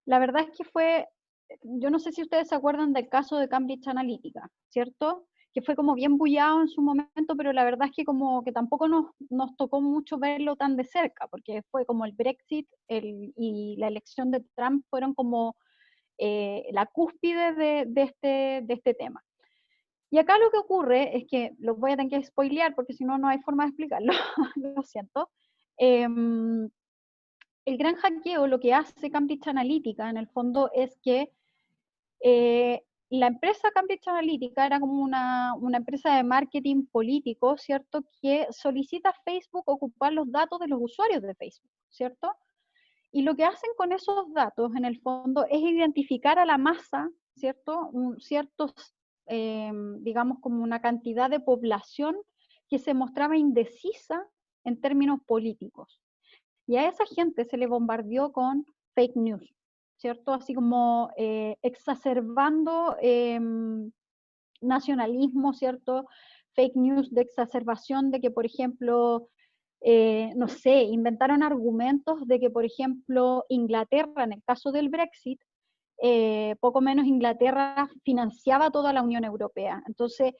la verdad es que yo no sé si ustedes se acuerdan del caso de Cambridge Analytica, ¿cierto? Que fue como bien bullado en su momento, pero la verdad es que como que tampoco nos tocó mucho verlo tan de cerca, porque fue como el Brexit y la elección de Trump fueron como la cúspide de este tema. Y acá lo que ocurre es que, los voy a tener que spoilear porque si no, no hay forma de explicarlo, lo siento. El gran hackeo, lo que hace Cambridge Analytica en el fondo es que la empresa Cambridge Analytica era como una empresa de marketing político, ¿cierto? Que solicita a Facebook ocupar los datos de los usuarios de Facebook, ¿cierto? Y lo que hacen con esos datos, en el fondo, es identificar a la masa, ¿cierto? Ciertos, digamos, como una cantidad de población que se mostraba indecisa en términos políticos. Y a esa gente se le bombardeó con fake news, ¿cierto? Así como exacerbando nacionalismo, ¿cierto? Fake news de exacerbación de que, por ejemplo, no sé, inventaron argumentos de que, por ejemplo, Inglaterra, en el caso del Brexit, poco menos Inglaterra financiaba toda la Unión Europea. Entonces,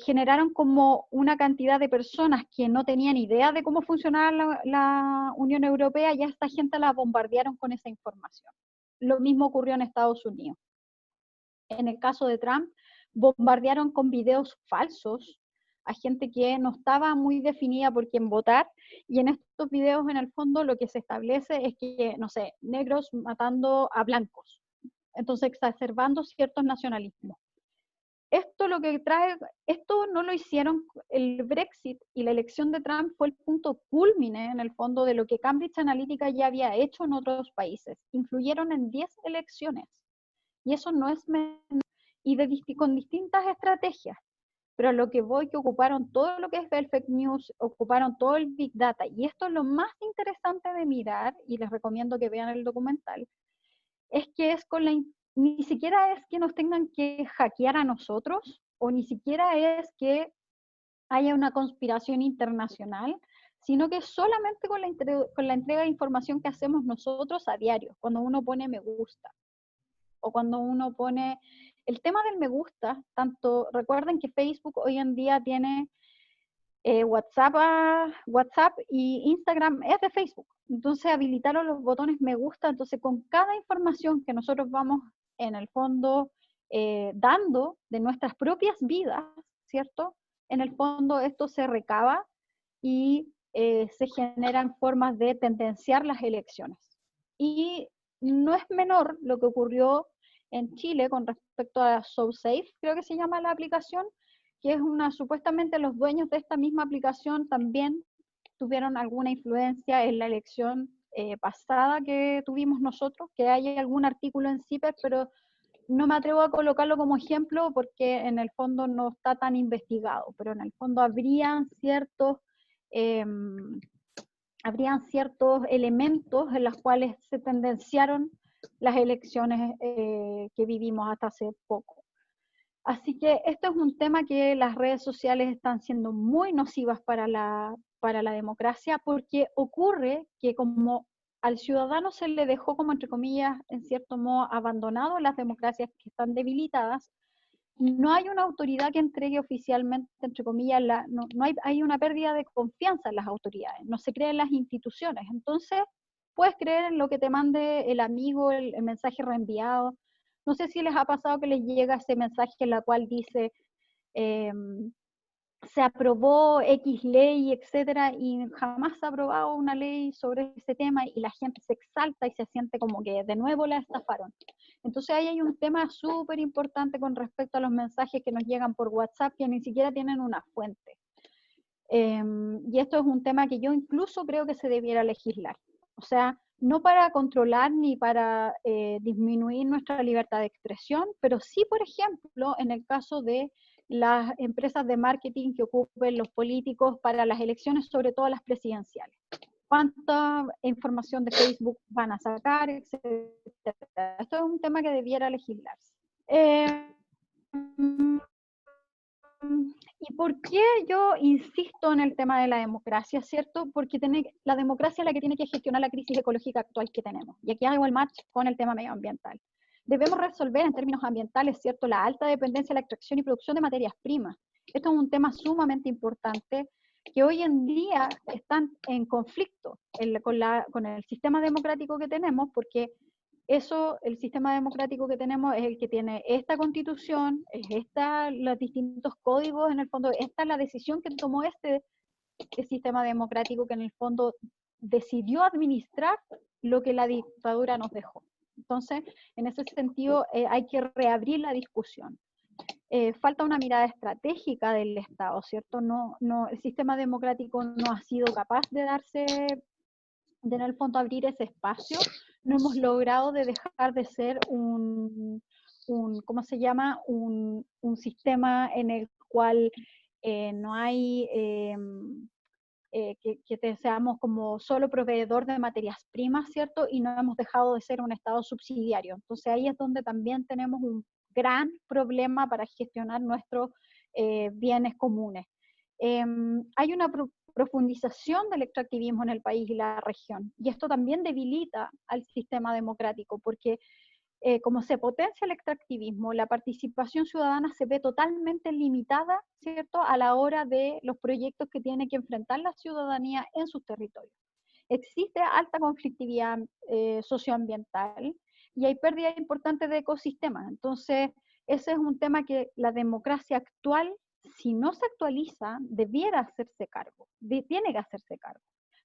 generaron como una cantidad de personas que no tenían idea de cómo funcionaba la Unión Europea y a esta gente la bombardearon con esa información. Lo mismo ocurrió en Estados Unidos. En el caso de Trump, bombardearon con videos falsos a gente que no estaba muy definida por quién votar, y en estos videos en el fondo lo que se establece es que, no sé, negros matando a blancos, entonces exacerbando ciertos nacionalismos. Esto no lo hicieron, el Brexit y la elección de Trump fue el punto cúlmine en el fondo de lo que Cambridge Analytica ya había hecho en otros países. Influyeron en 10 elecciones, y eso no es menor, y con distintas estrategias. Pero a lo que voy, que ocuparon todo lo que es el fake news, ocuparon todo el big data, y esto es lo más interesante de mirar, y les recomiendo que vean el documental, es que ni siquiera es que nos tengan que hackear a nosotros, o ni siquiera es que haya una conspiración internacional, sino que solamente con la entrega de información que hacemos nosotros a diario, cuando uno pone me gusta, o cuando uno pone el tema del me gusta. Recuerden que Facebook hoy en día tiene WhatsApp y Instagram es de Facebook. Entonces habilitaron los botones me gusta. Entonces con cada información que nosotros vamos en el fondo dando de nuestras propias vidas, ¿cierto? En el fondo esto se recaba y se generan formas de tendenciar las elecciones. Y no es menor lo que ocurrió en Chile con respecto a SoSafe, creo que se llama la aplicación, que es supuestamente los dueños de esta misma aplicación también tuvieron alguna influencia en la elección pasada que tuvimos nosotros, que hay algún artículo en CIPER, pero no me atrevo a colocarlo como ejemplo porque en el fondo no está tan investigado, pero en el fondo habrían ciertos elementos en los cuales se tendenciaron las elecciones que vivimos hasta hace poco. Así que esto es un tema que las redes sociales están siendo muy nocivas para la democracia, porque ocurre que como al ciudadano se le dejó como, entre comillas, en cierto modo abandonado las democracias que están debilitadas, no hay una autoridad que entregue oficialmente, entre comillas, hay una pérdida de confianza en las autoridades, no se cree en las instituciones. Entonces, puedes creer en lo que te mande el amigo, el mensaje reenviado. No sé si les ha pasado que les llega ese mensaje en la cual dice se aprobó X ley, etcétera, y jamás se ha aprobado una ley sobre ese tema, y la gente se exalta y se siente como que de nuevo la estafaron. Entonces ahí hay un tema súper importante con respecto a los mensajes que nos llegan por WhatsApp, que ni siquiera tienen una fuente. Y esto es un tema que yo incluso creo que se debiera legislar. O sea, no para controlar ni para disminuir nuestra libertad de expresión, pero sí, por ejemplo, en el caso de las empresas de marketing que ocupen los políticos para las elecciones, sobre todo las presidenciales. Cuánta información de Facebook van a sacar, etcétera. Esto es un tema que debiera legislarse. ¿Y por qué yo insisto en el tema de la democracia, cierto? Porque la democracia es la que tiene que gestionar la crisis ecológica actual que tenemos. Y aquí hago el match con el tema medioambiental. Debemos resolver en términos ambientales, cierto, la alta dependencia de la extracción y producción de materias primas. Esto es un tema sumamente importante que hoy en día están en conflicto con el sistema democrático que tenemos, porque el sistema democrático que tenemos es el que tiene esta constitución, los distintos códigos, en el fondo, esta es la decisión que tomó este sistema democrático que en el fondo decidió administrar lo que la dictadura nos dejó. Entonces, en ese sentido, hay que reabrir la discusión. Falta una mirada estratégica del Estado, ¿cierto? El sistema democrático no ha sido capaz de en el fondo abrir ese espacio. No hemos logrado de dejar de ser ¿cómo se llama? Un sistema en el cual no hay, que seamos como solo proveedor de materias primas, ¿cierto? Y no hemos dejado de ser un Estado subsidiario. Entonces ahí es donde también tenemos un gran problema para gestionar nuestros bienes comunes. Hay una profundización del extractivismo en el país y la región, y esto también debilita al sistema democrático, porque como se potencia el extractivismo, la participación ciudadana se ve totalmente limitada, ¿cierto?, a la hora de los proyectos que tiene que enfrentar la ciudadanía en sus territorios. Existe alta conflictividad socioambiental y hay pérdidas importantes de ecosistemas. Entonces, ese es un tema que la democracia actual, si no se actualiza, debiera hacerse cargo, tiene que hacerse cargo.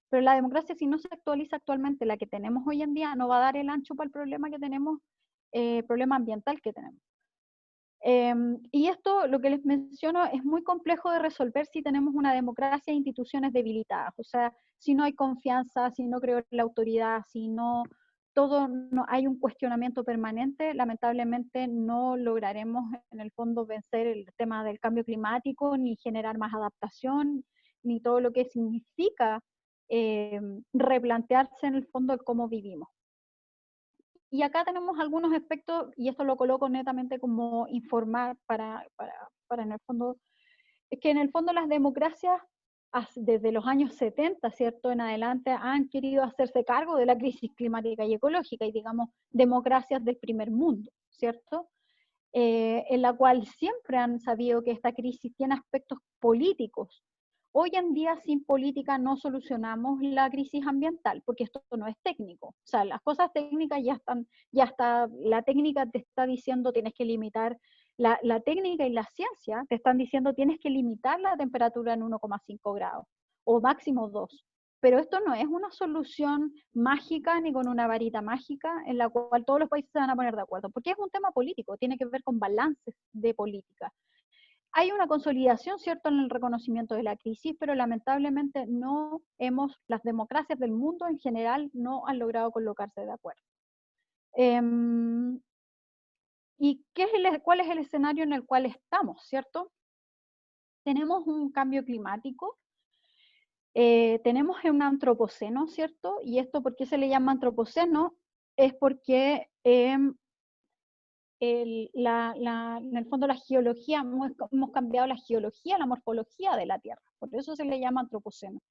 Pero la democracia, si no se actualiza actualmente, la que tenemos hoy en día, no va a dar el ancho para el problema que tenemos, problema ambiental que tenemos. Y esto, lo que les menciono, es muy complejo de resolver si tenemos una democracia e instituciones debilitadas. O sea, si no hay confianza, si no creo en la autoridad, si no hay un cuestionamiento permanente, lamentablemente no lograremos en el fondo vencer el tema del cambio climático, ni generar más adaptación, ni todo lo que significa replantearse en el fondo el cómo vivimos. Y acá tenemos algunos aspectos, y esto lo coloco netamente como informar para en el fondo, es que en el fondo las democracias desde los años 70, ¿cierto?, en adelante han querido hacerse cargo de la crisis climática y ecológica, y digamos, democracias del primer mundo, ¿cierto?, en la cual siempre han sabido que esta crisis tiene aspectos políticos. Hoy en día sin política no solucionamos la crisis ambiental, porque esto no es técnico. O sea, las cosas técnicas la técnica te está diciendo tienes que limitar, la técnica y la ciencia te están diciendo tienes que limitar la temperatura en 1,5 grados, o máximo 2. Pero esto no es una solución mágica ni con una varita mágica en la cual todos los países se van a poner de acuerdo, porque es un tema político, tiene que ver con balances de política. Hay una consolidación, ¿cierto?, en el reconocimiento de la crisis, pero lamentablemente las democracias del mundo en general no han logrado colocarse de acuerdo. ¿Y cuál es el escenario en el cual estamos, cierto? Tenemos un cambio climático, tenemos un antropoceno, ¿cierto? Y esto, ¿por qué se le llama antropoceno? Es porque en el fondo la geología, hemos cambiado la geología, la morfología de la Tierra, por eso se le llama antropoceno.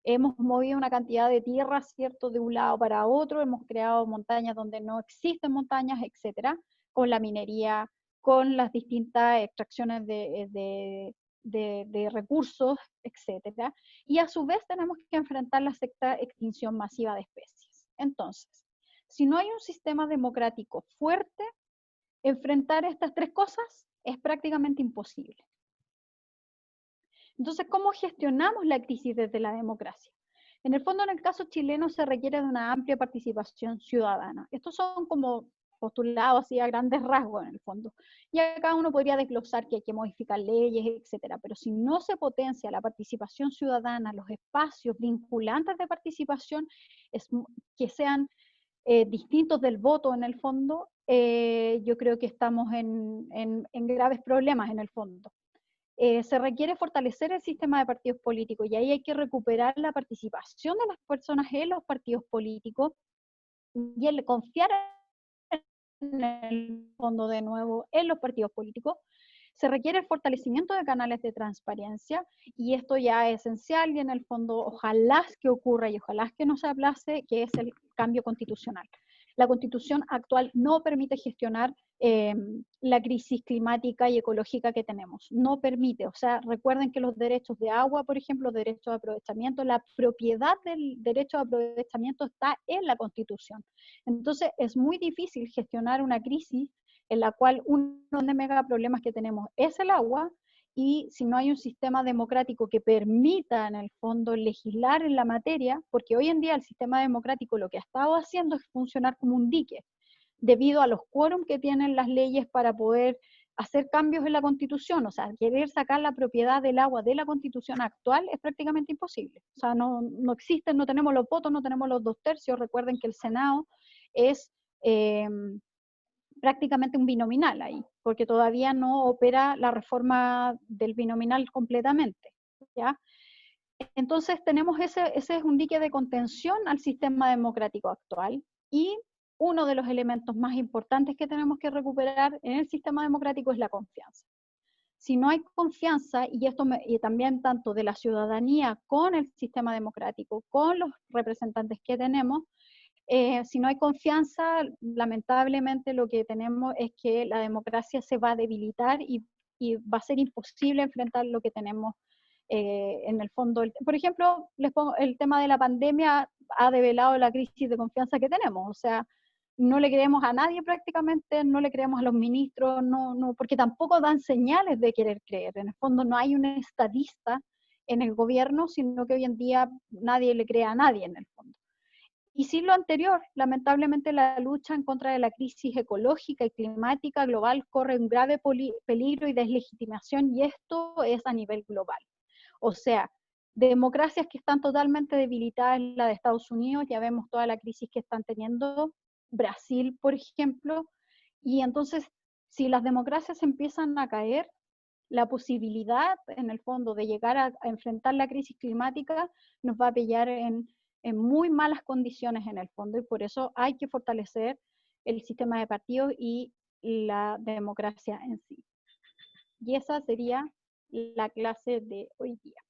Hemos movido una cantidad de tierra, ¿cierto?, de un lado para otro, hemos creado montañas donde no existen montañas, etcétera, con la minería, con las distintas extracciones de recursos, etcétera, y a su vez tenemos que enfrentar la sexta extinción masiva de especies. Entonces, si no hay un sistema democrático fuerte, enfrentar estas tres cosas es prácticamente imposible. Entonces, ¿cómo gestionamos la crisis desde la democracia? En el fondo, en el caso chileno, se requiere de una amplia participación ciudadana. Estos son como postulados así a grandes rasgos, en el fondo. Y acá uno podría desglosar que hay que modificar leyes, etcétera. Pero si no se potencia la participación ciudadana, los espacios vinculantes de participación, que sean distintos del voto en el fondo, yo creo que estamos en graves problemas en el fondo. se requiere fortalecer el sistema de partidos políticos y ahí hay que recuperar la participación de las personas en los partidos políticos y el confiar en el fondo de nuevo en los partidos políticos. Se requiere el fortalecimiento de canales de transparencia y esto ya es esencial y en el fondo ojalá que ocurra y ojalá que no se aplace, que es el cambio constitucional. La constitución actual no permite gestionar la crisis climática y ecológica que tenemos, no permite, o sea, recuerden que los derechos de agua, por ejemplo, los derechos de aprovechamiento, la propiedad del derecho de aprovechamiento está en la constitución. Entonces es muy difícil gestionar una crisis en la cual uno de los mega problemas que tenemos es el agua, y si no hay un sistema democrático que permita en el fondo legislar en la materia, porque hoy en día el sistema democrático lo que ha estado haciendo es funcionar como un dique, debido a los quórum que tienen las leyes para poder hacer cambios en la Constitución, o sea, querer sacar la propiedad del agua de la Constitución actual es prácticamente imposible, o sea, no existen, no tenemos los votos, no tenemos los 2/3, recuerden que el Senado es prácticamente un binominal ahí, porque todavía no opera la reforma del binominal completamente, ¿ya? Entonces tenemos ese es un dique de contención al sistema democrático actual, y uno de los elementos más importantes que tenemos que recuperar en el sistema democrático es la confianza. Si no hay confianza, y también tanto de la ciudadanía con el sistema democrático, con los representantes que tenemos, si no hay confianza, lamentablemente lo que tenemos es que la democracia se va a debilitar y va a ser imposible enfrentar lo que tenemos en el fondo. Por ejemplo, el tema de la pandemia ha develado la crisis de confianza que tenemos, o sea, no le creemos a nadie prácticamente, no le creemos a los ministros, porque tampoco dan señales de querer creer. En el fondo no hay un estadista en el gobierno, sino que hoy en día nadie le cree a nadie en el fondo. Y sin lo anterior, lamentablemente la lucha en contra de la crisis ecológica y climática global corre un grave peligro y deslegitimación, y esto es a nivel global. O sea, democracias que están totalmente debilitadas, la de Estados Unidos, ya vemos toda la crisis que están teniendo, Brasil, por ejemplo, y entonces, si las democracias empiezan a caer, la posibilidad, en el fondo, de llegar a enfrentar la crisis climática nos va a pillar en muy malas condiciones en el fondo, y por eso hay que fortalecer el sistema de partidos y la democracia en sí. Y esa sería la clase de hoy día.